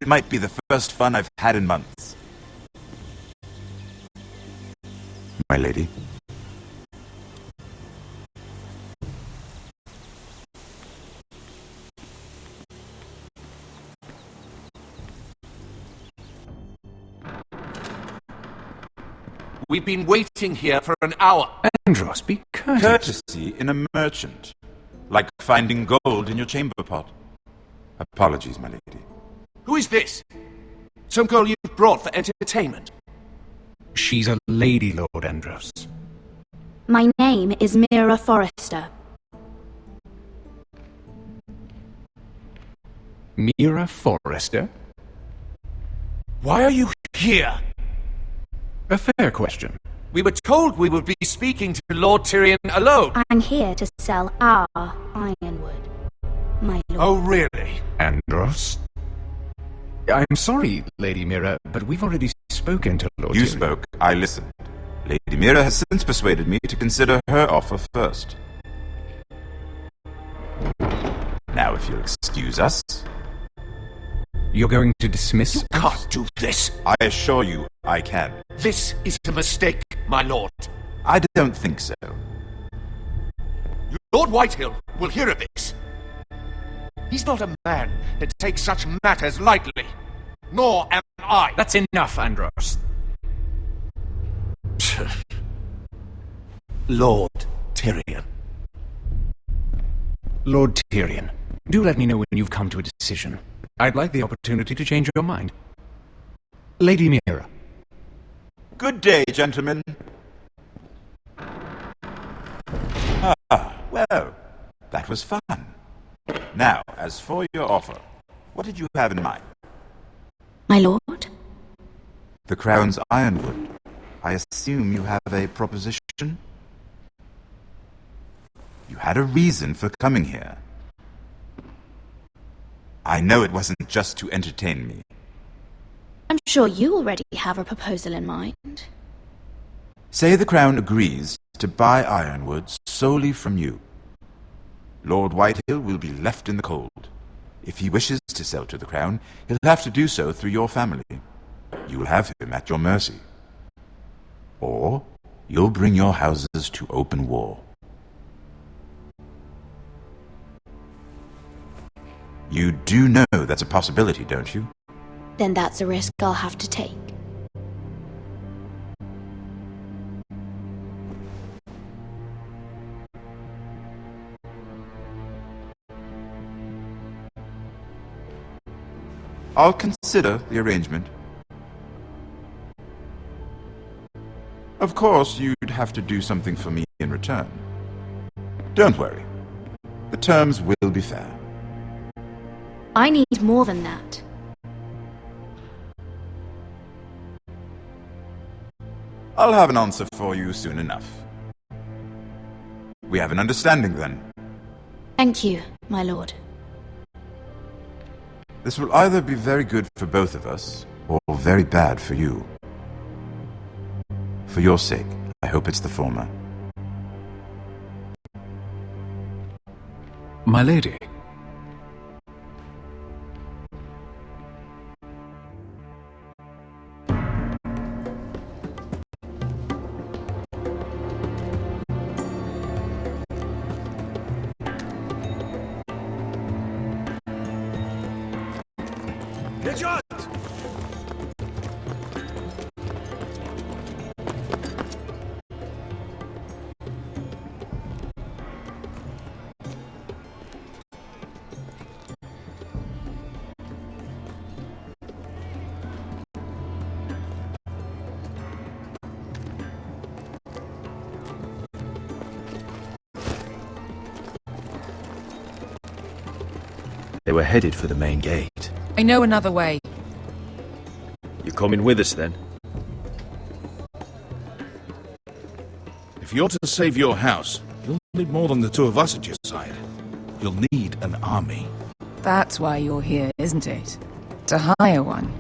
It might be the first fun I've had in months. My lady. We've been waiting here for an hour. Andros, be courteous. Courtesy in a merchant. Like finding gold in your chamber pot. Apologies, my lady. Who is this? Some girl you've brought for entertainment? She's a lady, Lord Andros. My name is Mira Forrester. Mira Forrester? Why are you here? A fair question. We were told we would be speaking to Lord Tyrion alone. I'm here to sell our ironwood, my lord. Oh, really? Andros? I'm sorry, Lady Mira, but we've already spoken to Lord You Tyrion. spoke, I listened. Lady Mira has since persuaded me to consider her offer first. Now, if you'll excuse us... You're going to dismiss... You can't do this. I assure you, I can. This is a mistake, my lord. I don't think so. Lord Whitehill will hear of this. He's not a man that takes such matters lightly. Nor am I. That's enough, Andros. Lord Tyrion. Lord Tyrion, do let me know when you've come to a decision. I'd like the opportunity to change your mind. Lady Mira. Good day, gentlemen. Well, that was fun. Now, as for your offer, what did you have in mind? My lord? The Crown's Ironwood. I assume you have a proposition? You had a reason for coming here. I know it wasn't just to entertain me. I'm sure you already have a proposal in mind. Say the Crown agrees to buy Ironwood solely from you. Lord Whitehill will be left in the cold. If he wishes to sell to the Crown, he'll have to do so through your family. You'll have him at your mercy. Or you'll bring your houses to open war. You do know that's a possibility, don't you? Then that's a risk I'll have to take. I'll consider the arrangement. Of course, you'd have to do something for me in return. Don't worry. The terms will be fair. I need more than that. I'll have an answer for you soon enough. We have an understanding then. Thank you, my lord. This will either be very good for both of us, or very bad for you. For your sake, I hope it's the former. My lady. Get shot! They were headed for the main gate. I know another way. You're coming with us then? If you're to save your house, you'll need more than the two of us at your side. You'll need an army. That's why you're here, isn't it? To hire one.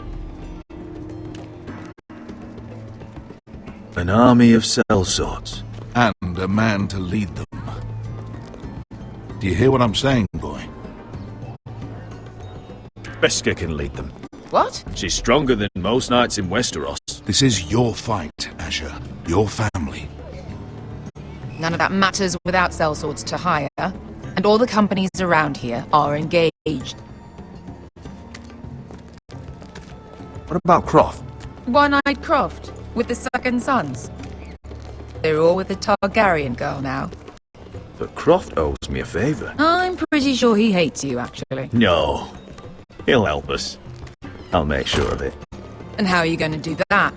An army of sellswords. And a man to lead them. Do you hear what I'm saying, boy? Beskha can lead them. What? She's stronger than most knights in Westeros. This is your fight, Asher. Your family. None of that matters without sellswords to hire, and all the companies around here are engaged. What about Croft? One-eyed Croft, with the second sons. They're all with the Targaryen girl now. But Croft owes me a favour. I'm pretty sure he hates you, actually. No. He'll help us. I'll make sure of it. And how are you going to do that?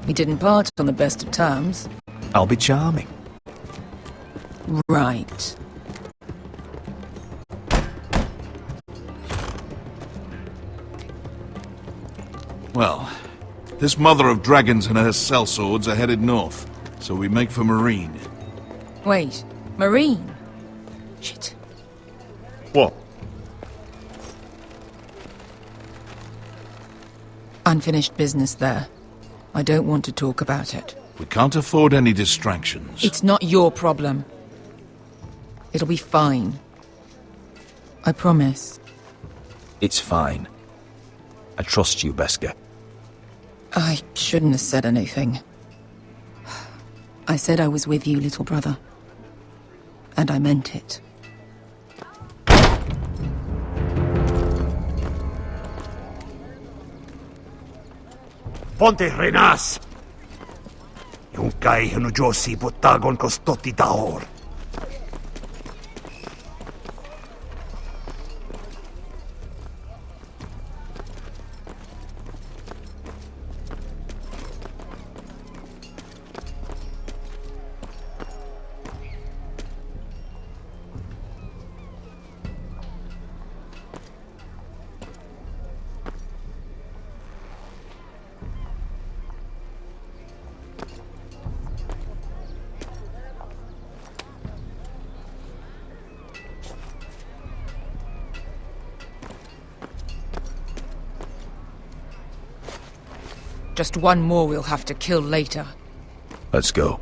We didn't part on the best of terms. I'll be charming. Right. Well, this mother of dragons and her sellswords are headed north, so we make for Marine. Wait, Marine? Shit. What? Unfinished business there. I don't want to talk about it. We can't afford any distractions. It's not your problem. It'll be fine. I promise. It's fine. I trust you, Beskha. I shouldn't have said anything. I said I was with you, little brother. And I meant it. Ponte renas! Yung kay hanujosi botagon kostoti tahor. Just one more we'll have to kill later. Let's go.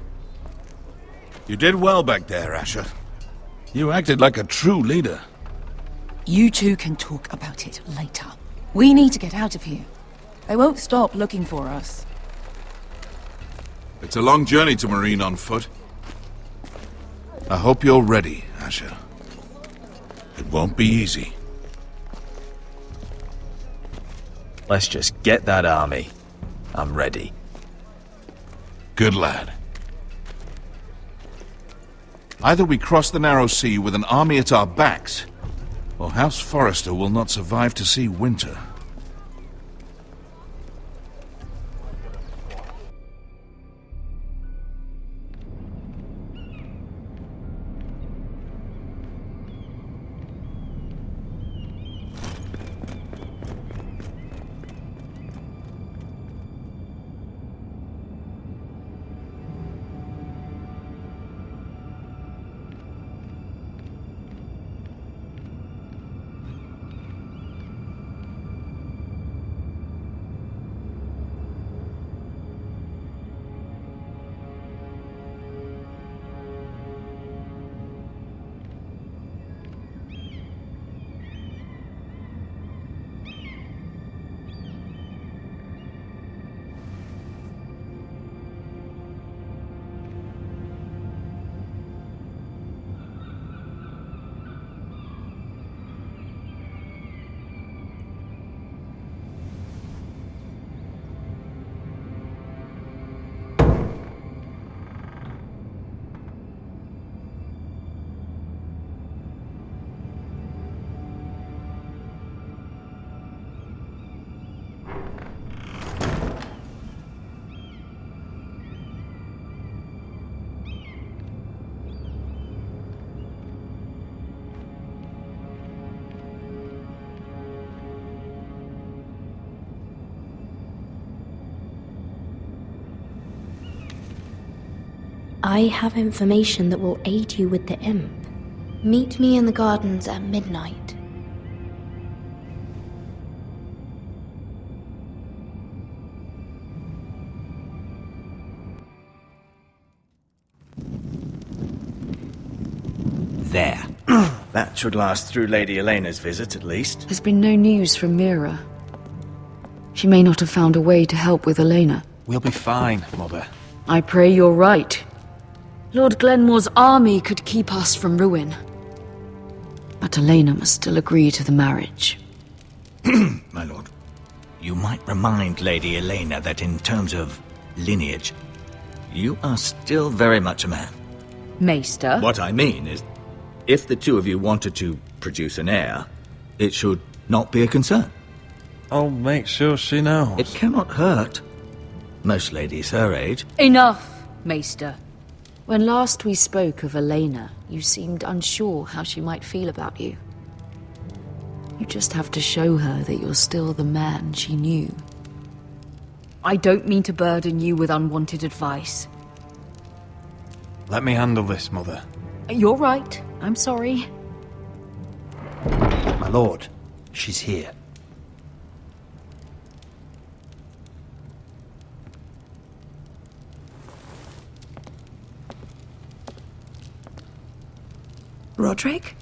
You did well back there, Asher. You acted like a true leader. You two can talk about it later. We need to get out of here. They won't stop looking for us. It's a long journey to Marine on foot. I hope you're ready, Asher. It won't be easy. Let's just get that army. I'm ready. Good lad. Either we cross the narrow sea with an army at our backs, or House Forrester will not survive to see winter. I have information that will aid you with the imp. Meet me in the gardens at midnight. There. That should last through Lady Elena's visit, at least. There's been no news from Mira. She may not have found a way to help with Elena. We'll be fine, Mother. I pray you're right. Lord Glenmore's army could keep us from ruin. But Elena must still agree to the marriage. My lord, you might remind Lady Elena that in terms of lineage, you are still very much a man. Maester? What I mean is, if the two of you wanted to produce an heir, it should not be a concern. I'll make sure she knows. It cannot hurt. Most ladies her age. Enough, Maester. When last we spoke of Elena, you seemed unsure how she might feel about you. You just have to show her that you're still the man she knew. I don't mean to burden you with unwanted advice. Let me handle this, Mother. You're right. I'm sorry. My lord, she's here. Roderick?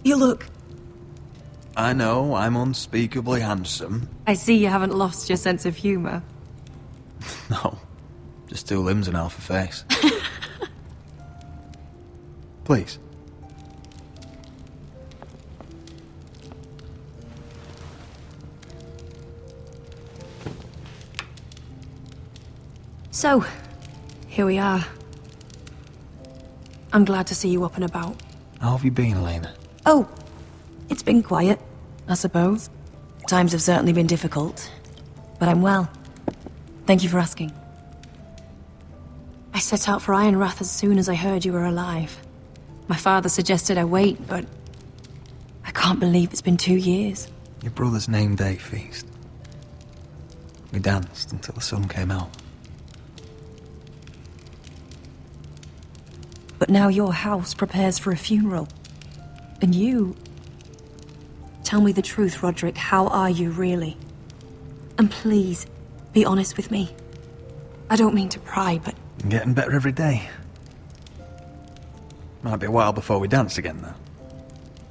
You look... I know, I'm unspeakably handsome. I see you haven't lost your sense of humor. No, just two limbs and half a face. Please. So, here we are. I'm glad to see you up and about. How have you been, Elena? Oh, it's been quiet, I suppose. Times have certainly been difficult, but I'm well. Thank you for asking. I set out for Ironrath as soon as I heard you were alive. My father suggested I wait, but I can't believe it's been 2 years. Your brother's name day feast. We danced until the sun came out. But now your house prepares for a funeral. And you... Tell me the truth, Roderick. How are you, really? And please, be honest with me. I don't mean to pry, but... I'm getting better every day. Might be a while before we dance again, though.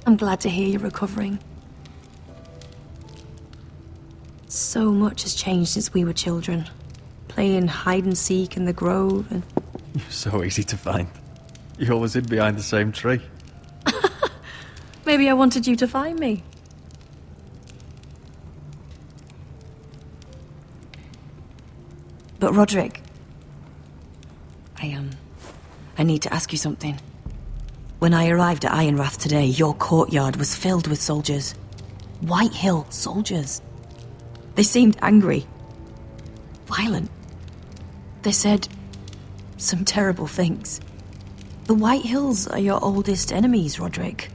I'm glad to hear you're recovering. So much has changed since we were children. Playing hide-and-seek in the grove and... You're so easy to find. You always hid behind the same tree. Maybe I wanted you to find me. But Roderick... I need to ask you something. When I arrived at Ironrath today, your courtyard was filled with soldiers. White Hill soldiers. They seemed angry. Violent. They said some terrible things. The White Hills are your oldest enemies, Roderick.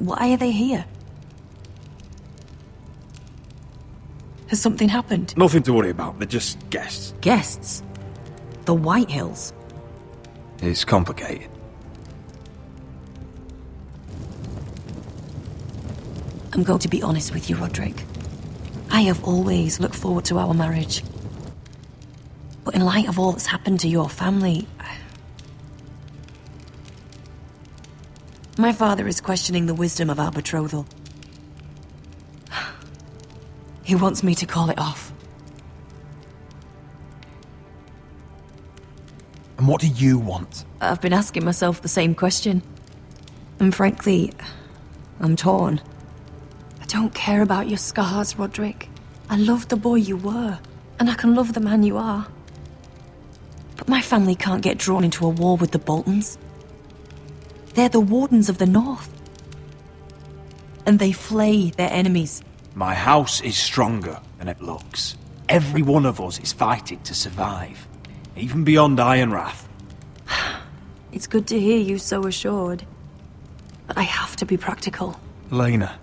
Why are they here? Has something happened? Nothing to worry about, they're just guests. Guests? The White Hills? It's complicated. I'm going to be honest with you, Roderick. I have always looked forward to our marriage. But in light of all that's happened to your family... My father is questioning the wisdom of our betrothal. He wants me to call it off. And what do you want? I've been asking myself the same question. And frankly, I'm torn. I don't care about your scars, Roderick. I love the boy you were, and I can love the man you are. But my family can't get drawn into a war with the Boltons. They're the Wardens of the North. And they flay their enemies. My house is stronger than it looks. Every one of us is fighting to survive. Even beyond Ironrath. It's good to hear you so assured. But I have to be practical. Lena.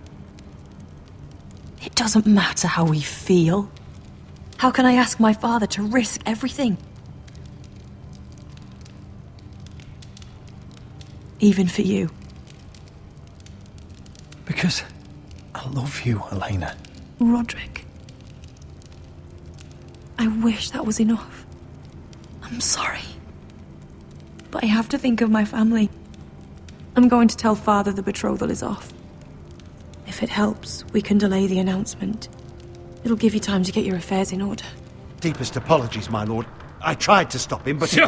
It doesn't matter how we feel. How can I ask my father to risk everything? Even for you. Because I love you, Elena. Roderick. I wish that was enough. I'm sorry. But I have to think of my family. I'm going to tell Father the betrothal is off. If it helps, we can delay the announcement. It'll give you time to get your affairs in order. Deepest apologies, my lord. I tried to stop him, but... So,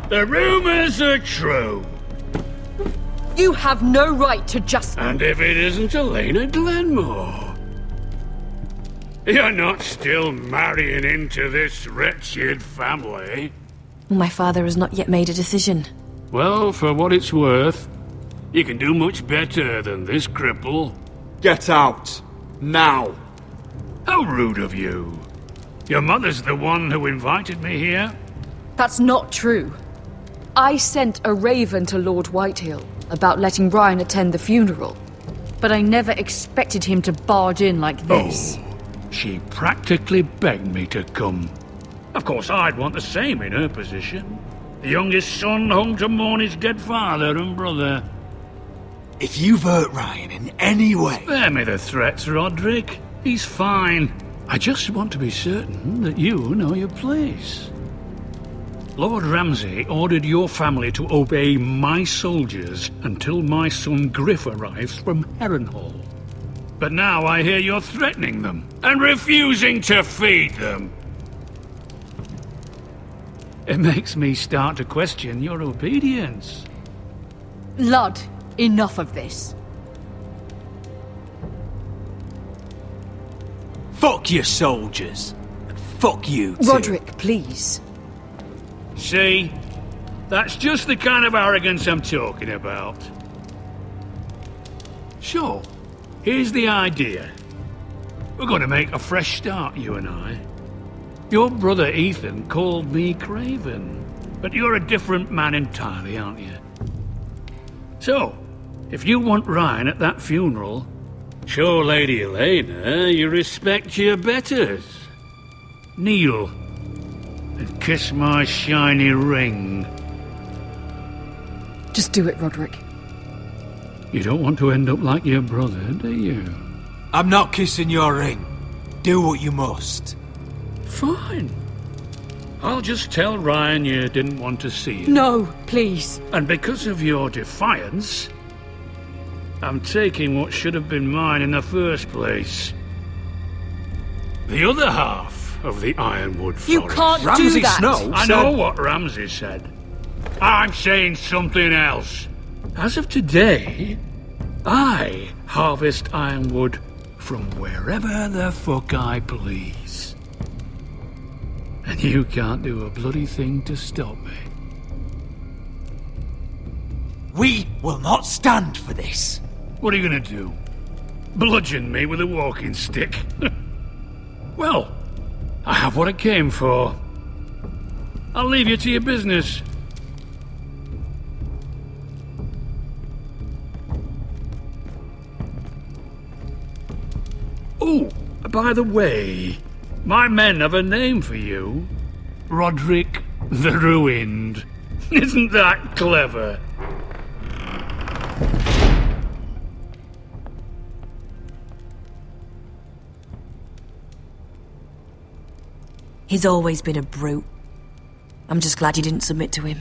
the rumours are true. You have no right to just... And if it isn't Elena Glenmore? You're not still marrying into this wretched family? My father has not yet made a decision. Well, for what it's worth, you can do much better than this cripple. Get out. Now. How rude of you. Your mother's the one who invited me here? That's not true. I sent a raven to Lord Whitehill about letting Ryan attend the funeral. But I never expected him to barge in like this. Oh, she practically begged me to come. Of course, I'd want the same in her position. The youngest son home to mourn his dead father and brother. If you've hurt Ryan in any way... Spare me the threats, Roderick. He's fine. I just want to be certain that you know your place. Lord Ramsay ordered your family to obey my soldiers until my son Griff arrives from Harrenhal. But now I hear you're threatening them and refusing to feed them. It makes me start to question your obedience. Lud, enough of this. Fuck your soldiers. And fuck you too. Roderick, please. See? That's just the kind of arrogance I'm talking about. So, here's the idea. We're going to make a fresh start, you and I. Your brother Ethan called me Craven, but you're a different man entirely, aren't you? So, if you want Ryan at that funeral, show Lady Elena you respect your betters. Kneel and kiss my shiny ring. Just do it, Roderick. You don't want to end up like your brother, do you? I'm not kissing your ring. Do what you must. Fine. I'll just tell Ryan you didn't want to see him. No, please. And because of your defiance, I'm taking what should have been mine in the first place. The other half of the Ironwood Forest. You can't do that! Snow I know what Ramsay said. I'm saying something else. As of today, I harvest ironwood from wherever the fuck I please. And you can't do a bloody thing to stop me. We will not stand for this. What are you gonna do? Bludgeon me with a walking stick? Well, I have what I came for. I'll leave you to your business. Oh, by the way, my men have a name for you. Roderick the Ruined. Isn't that clever? He's always been a brute. I'm just glad you didn't submit to him.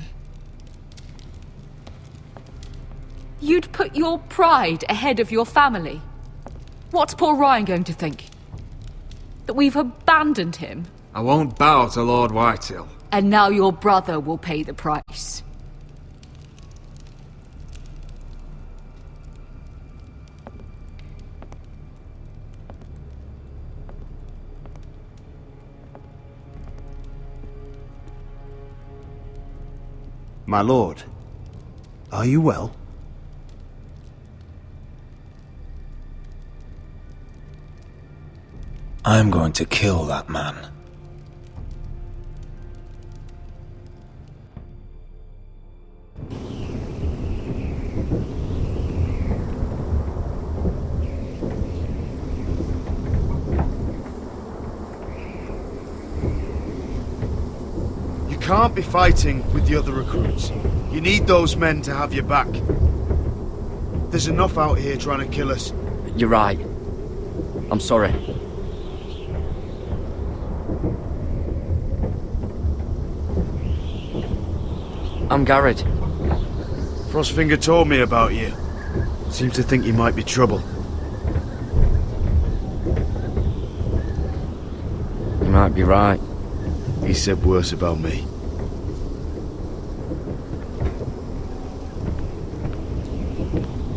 You'd put your pride ahead of your family. What's poor Ryan going to think? That we've abandoned him? I won't bow to Lord Whitehill. And now your brother will pay the price. My lord, are you well? I'm going to kill that man. can't be fighting with the other recruits. You need those men to have your back. There's enough out here trying to kill us. You're right. I'm sorry. I'm Garrett. Frostfinger told me about you. Seems to think you might be trouble. You might be right. He said worse about me.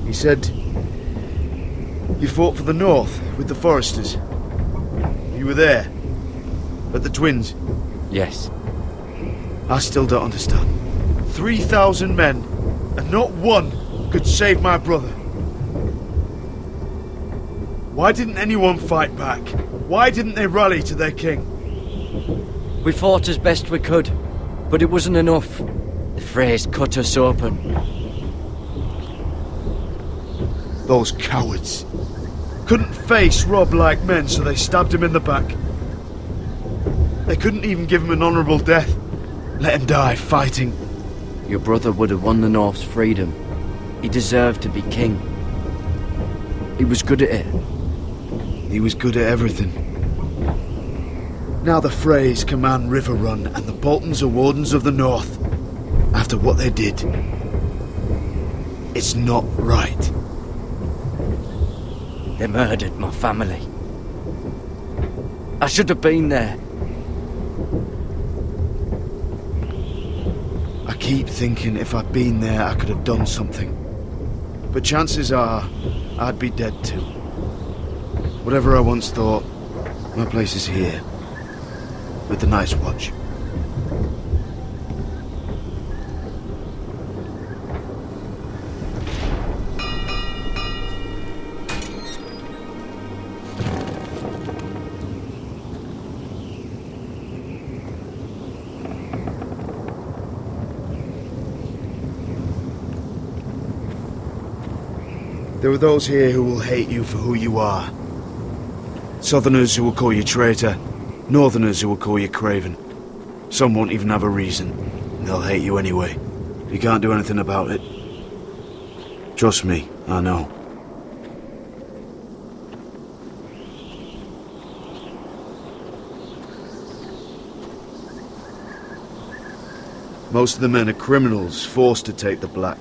He said you fought for the North with the Foresters. You were there at the Twins. Yes. I still don't understand. 3,000 men, and not one could save my brother. Why didn't anyone fight back? Why didn't they rally to their king? We fought as best we could, but it wasn't enough. The Freys cut us open. Those cowards. Couldn't face Rob like men, so they stabbed him in the back. They couldn't even give him an honourable death. Let him die fighting. Your brother would have won the North's freedom. He deserved to be king. He was good at it. He was good at everything. Now the Freys command River Run, and the Boltons are Wardens of the North. After what they did. It's not right. They murdered my family. I should have been there. I keep thinking if I'd been there, I could have done something. But chances are, I'd be dead too. Whatever I once thought, my place is here. With the Night's Watch. There are those here who will hate you for who you are. Southerners who will call you traitor. Northerners who will call you craven. Some won't even have a reason. They'll hate you anyway. You can't do anything about it. Trust me, I know. Most of the men are criminals, forced to take the black.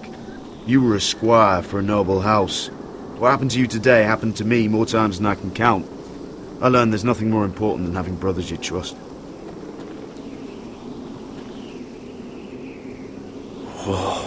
You were a squire for a noble house. What happened to you today happened to me more times than I can count. I learned there's nothing more important than having brothers you trust. Whoa.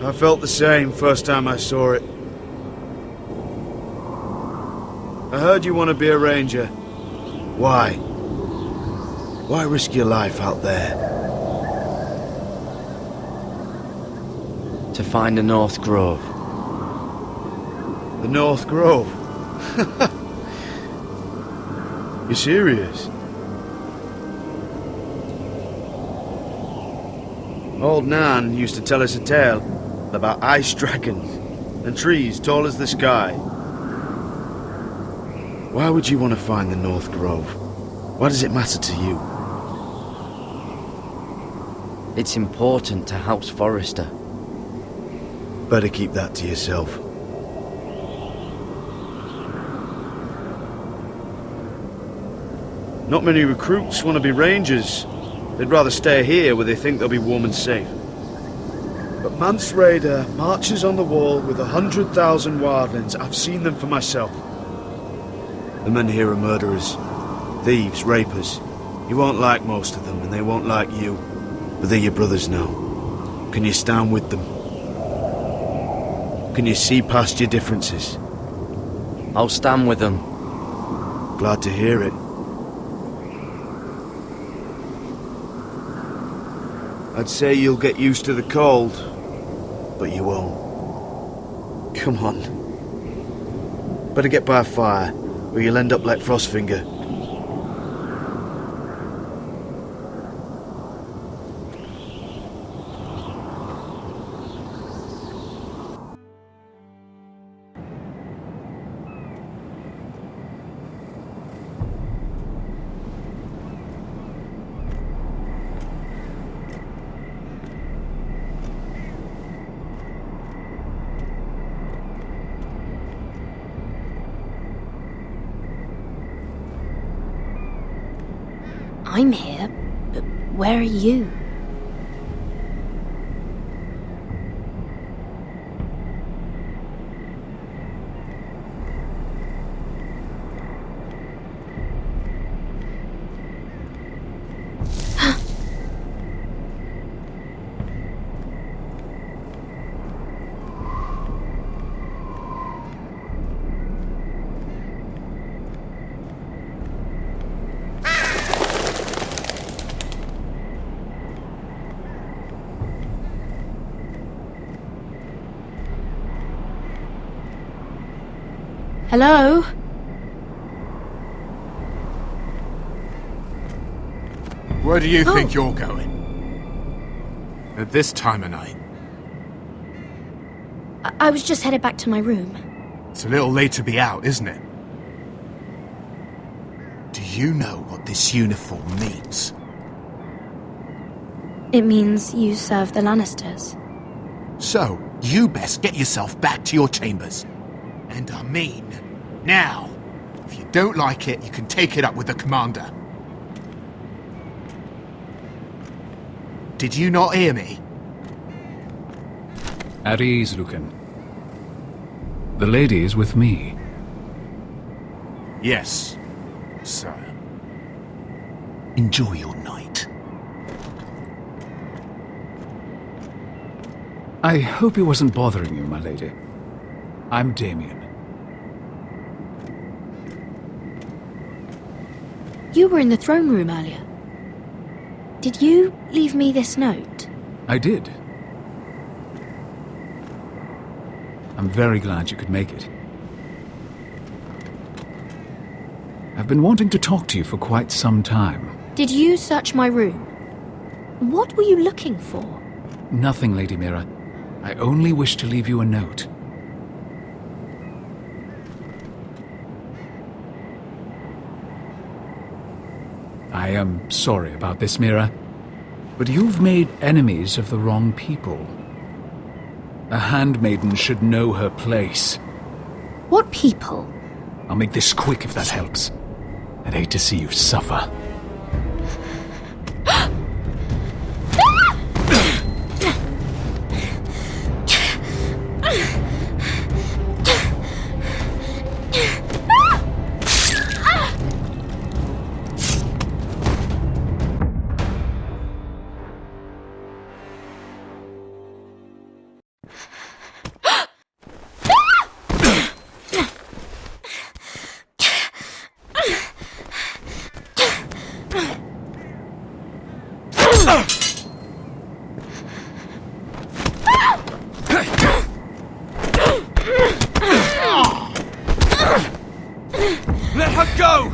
I felt the same first time I saw it. I heard you want to be a ranger. Why? Why risk your life out there? To find the North Grove. The North Grove? You serious? Old Nan used to tell us a tale about ice dragons and trees tall as the sky. Why would you want to find the North Grove? Why does it matter to you? It's important to House Forrester. Better keep that to yourself. Not many recruits want to be rangers. They'd rather stay here where they think they'll be warm and safe. But Mance Raider marches on the wall with 100,000 wildlings. I've seen them for myself. The men here are murderers, thieves, rapers. You won't like most of them, and they won't like you. But they're your brothers now. Can you stand with them? Can you see past your differences? I'll stand with them. Glad to hear it. I'd say you'll get used to the cold, but you won't. Come on. Better get by a fire, or you'll end up like Frostfinger. I'm here, but where are you? Hello? Where do you think you're going? At this time of night? I was just headed back to my room. It's a little late to be out, isn't it? Do you know what this uniform means? It means you serve the Lannisters. So, you best get yourself back to your chambers. And I mean, now. If you don't like it, you can take it up with the commander. Did you not hear me? At ease, Lucan. The lady is with me. Yes, sir. Enjoy your night. I hope he wasn't bothering you, my lady. I'm Damien. You were in the throne room earlier. Did you leave me this note? I did. I'm very glad you could make it. I've been wanting to talk to you for quite some time. Did you search my room? What were you looking for? Nothing, Lady Mira. I only wish to leave you a note. I am sorry about this, Mira, but you've made enemies of the wrong people. A handmaiden should know her place. What people? I'll make this quick if that helps. I'd hate to see you suffer. Let her go!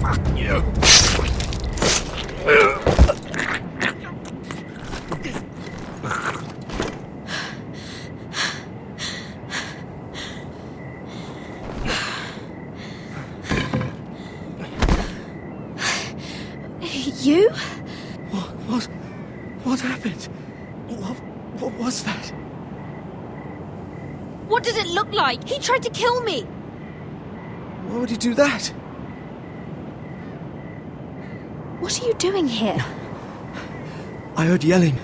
Fuck you. You? What happened? What was that? What does it look like? He tried to kill me! Why would he do that? What are you doing here? I heard yelling.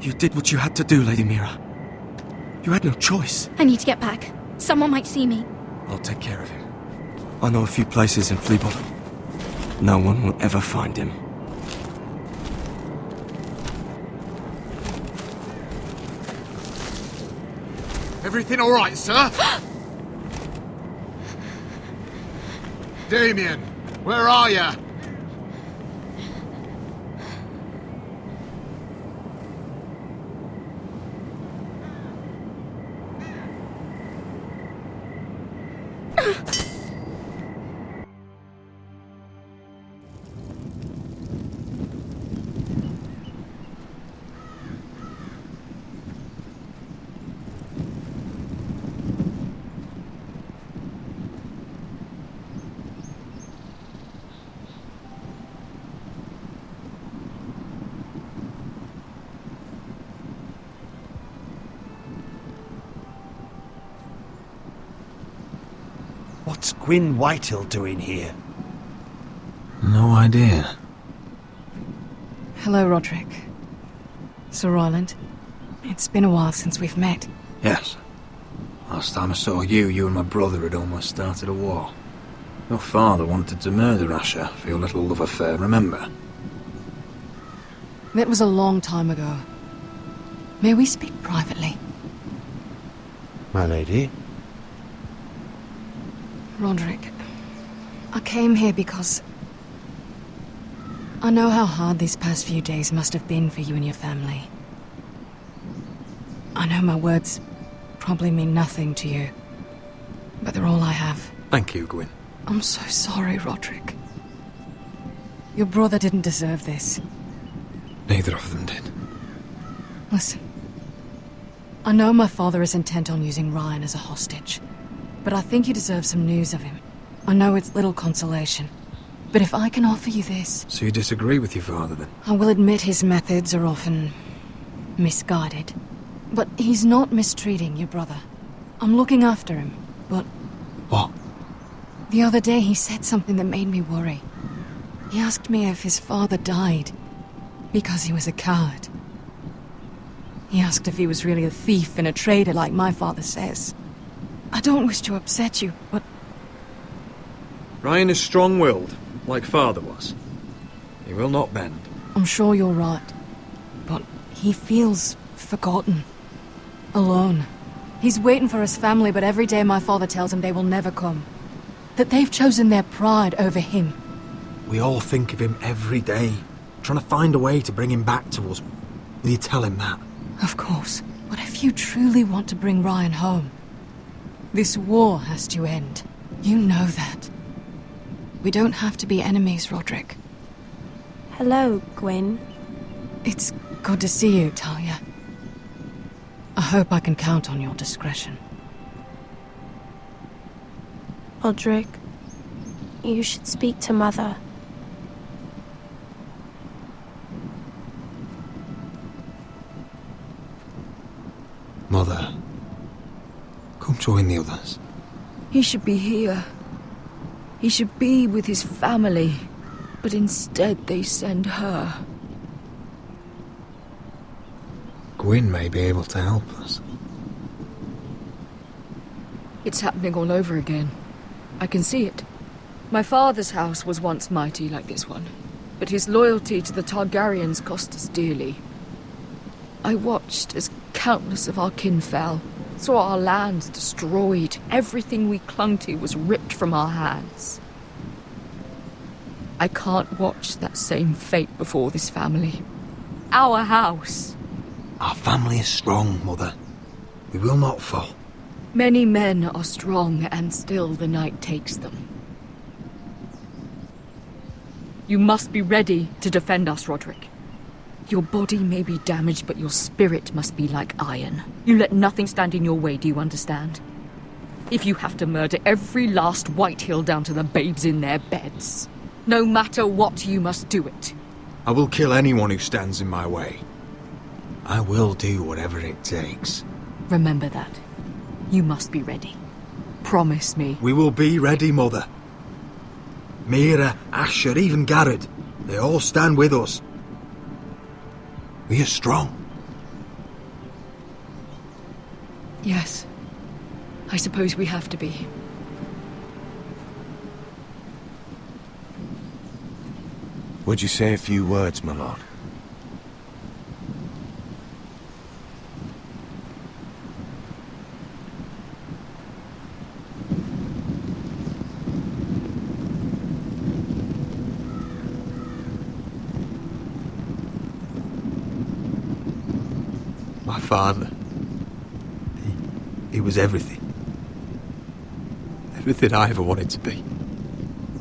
You did what you had to do, Lady Mira. You had no choice. I need to get back. Someone might see me. I'll take care of him. I know a few places in Fleabottom. No one will ever find him. Everything all right, sir? Damien, where are you? What's Gwyn Whitehill doing here? No idea. Hello, Roderick. Sir Roland. It's been a while since we've met. Yes. Last time I saw you, you and my brother had almost started a war. Your father wanted to murder Asher for your little love affair, remember? That was a long time ago. May we speak privately? My lady? Roderick, I came here because I know how hard these past few days must have been for you and your family. I know my words probably mean nothing to you, but they're all I have. Thank you, Gwyn. I'm so sorry, Roderick. Your brother didn't deserve this. Neither of them did. Listen. I know my father is intent on using Ryan as a hostage, but I think you deserve some news of him. I know it's little consolation, but if I can offer you this... So you disagree with your father, then? I will admit his methods are often misguided, but he's not mistreating your brother. I'm looking after him, but... What? The other day he said something that made me worry. He asked me if his father died because he was a coward. He asked if he was really a thief and a traitor like my father says. I don't wish to upset you, but... Ryan is strong-willed, like father was. He will not bend. I'm sure you're right, but he feels forgotten. Alone. He's waiting for his family, but every day my father tells him they will never come. That they've chosen their pride over him. We all think of him every day, trying to find a way to bring him back to us. Will you tell him that? Of course. But if you truly want to bring Ryan home, this war has to end. You know that. We don't have to be enemies, Roderick. Hello, Gwyn. It's good to see you, Talia. I hope I can count on your discretion. Roderick, you should speak to Mother. Mother, come join the others. He should be here. He should be with his family. But instead they send her. Gwyn may be able to help us. It's happening all over again. I can see it. My father's house was once mighty like this one, but his loyalty to the Targaryens cost us dearly. I watched as countless of our kin fell, saw our lands destroyed, everything we clung to was ripped from our hands. I can't watch that same fate before this family. Our house. Our family is strong, Mother. We will not fall. Many men are strong, and still the night takes them. You must be ready to defend us, Roderick. Your body may be damaged, but your spirit must be like iron. You let nothing stand in your way, do you understand? If you have to murder every last Whitehill down to the babes in their beds, no matter what, you must do it. I will kill anyone who stands in my way. I will do whatever it takes. Remember that. You must be ready. Promise me. We will be ready, Mother. Mira, Asher, even Garrett. They all stand with us. We are strong. Yes. I suppose we have to be. Would you say a few words, my lord? My father. He was everything. Everything I ever wanted to be.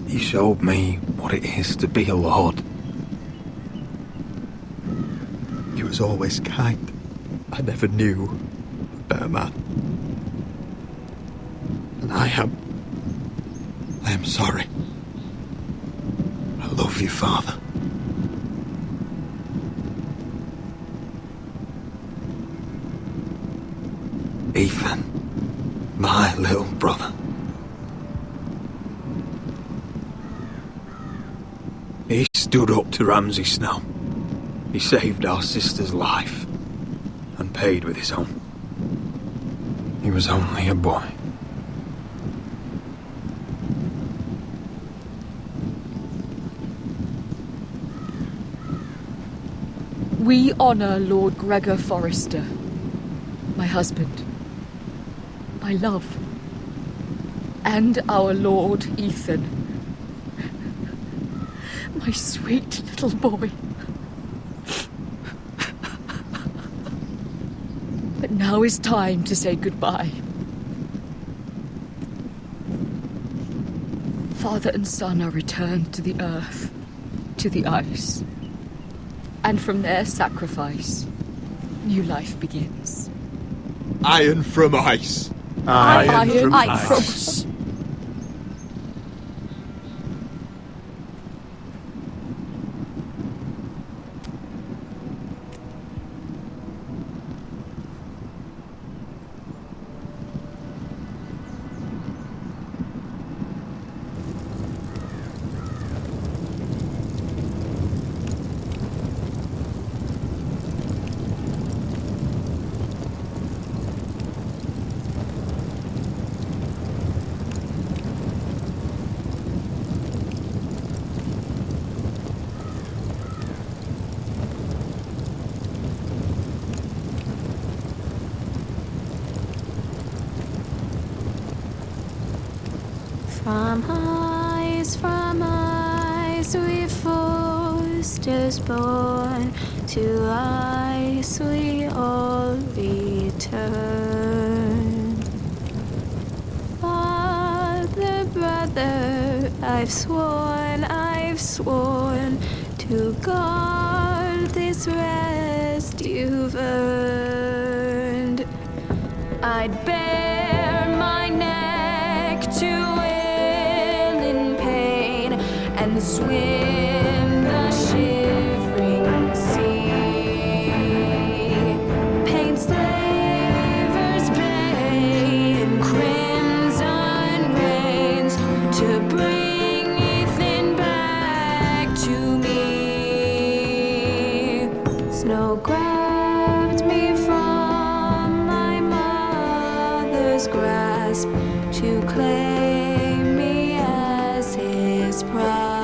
He showed me what it is to be a lord. He was always kind. I never knew a better man. And I am sorry. I love you, Father. Ethan, my little brother. stood up to Ramsay Snow. He saved our sister's life and paid with his own. He was only a boy. We honor Lord Gregor Forrester, my husband, my love, and our Lord Ethan, my sweet little boy. But now is time to say goodbye. Father and son are returned to the earth, to the ice. And from their sacrifice, new life begins. Iron from ice. Iron from ice. From ice we Forsters born, to ice we all return. Father, brother, I've sworn to guard this rest you've earned. I'd bare my neck to and swim the shivering sea. Paint slavers bay in crimson rains to bring Ethan back to me. Snow grabbed me from my mother's grasp to claim me as his prize.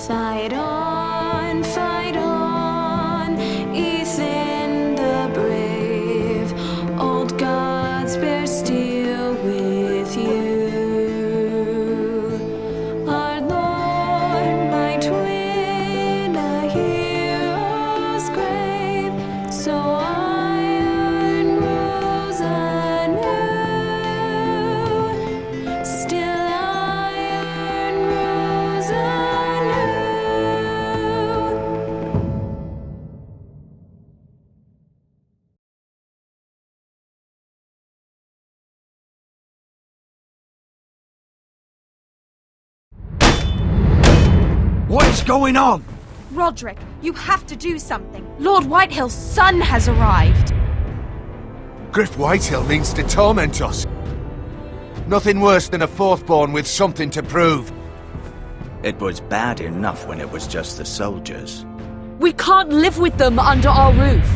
Fight on, Ethan the brave. Old gods bear steel with you. Our Lord, my twin, a hero's grave. So iron grows anew. Still iron grows anew. What is going on? Roderick, you have to do something. Lord Whitehill's son has arrived. Griff Whitehill means to torment us. Nothing worse than a fourthborn with something to prove. It was bad enough when it was just the soldiers. We can't live with them under our roof.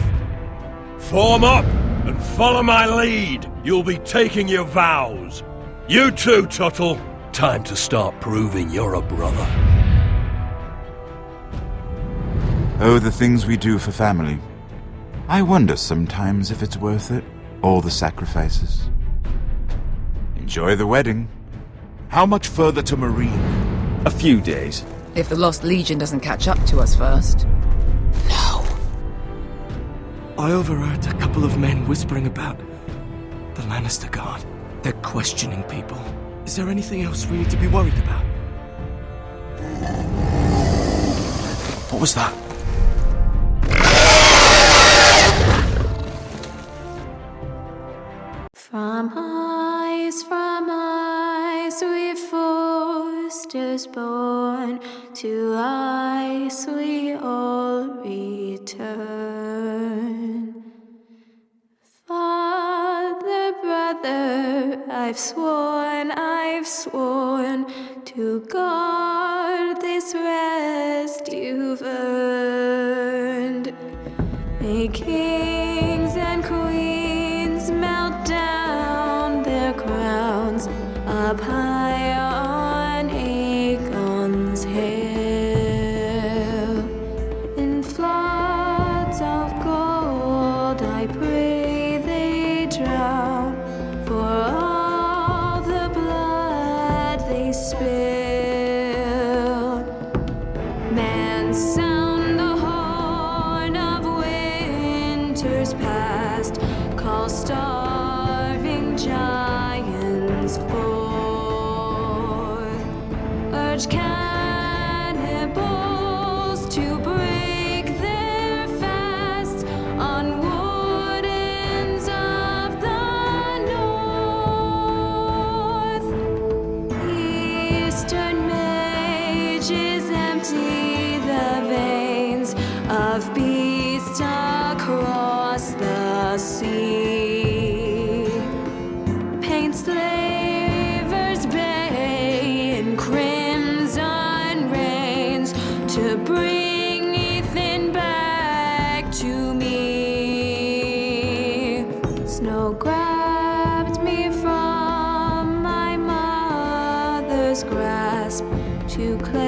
Form up and follow my lead. You'll be taking your vows. You too, Tuttle. Time to start proving you're a brother. Oh, the things we do for family. I wonder sometimes if it's worth it, all the sacrifices. Enjoy the wedding. How much further to Marine? A few days. If the Lost Legion doesn't catch up to us first. I overheard a couple of men whispering about the Lannister Guard. They're questioning people. Is there anything else we need to be worried about? What was that? From ice we Forsters born, to ice voice we all return. Father, brother, I've sworn to guard this rest you've earned. May kings and queens melt down their crowns up high on Aegon's hill. In floods of gold I pray they drown, for all the blood they spill. Man, sound the horn of winter's past, call starving giants forth, urge cannibals to break their fast on wardens of the north. Eastern mages empty the veins of beasts across the sea. Paint slavers bay in crimson rains to bring Ethan back to me. Snow grabbed me from my mother's grasp, too close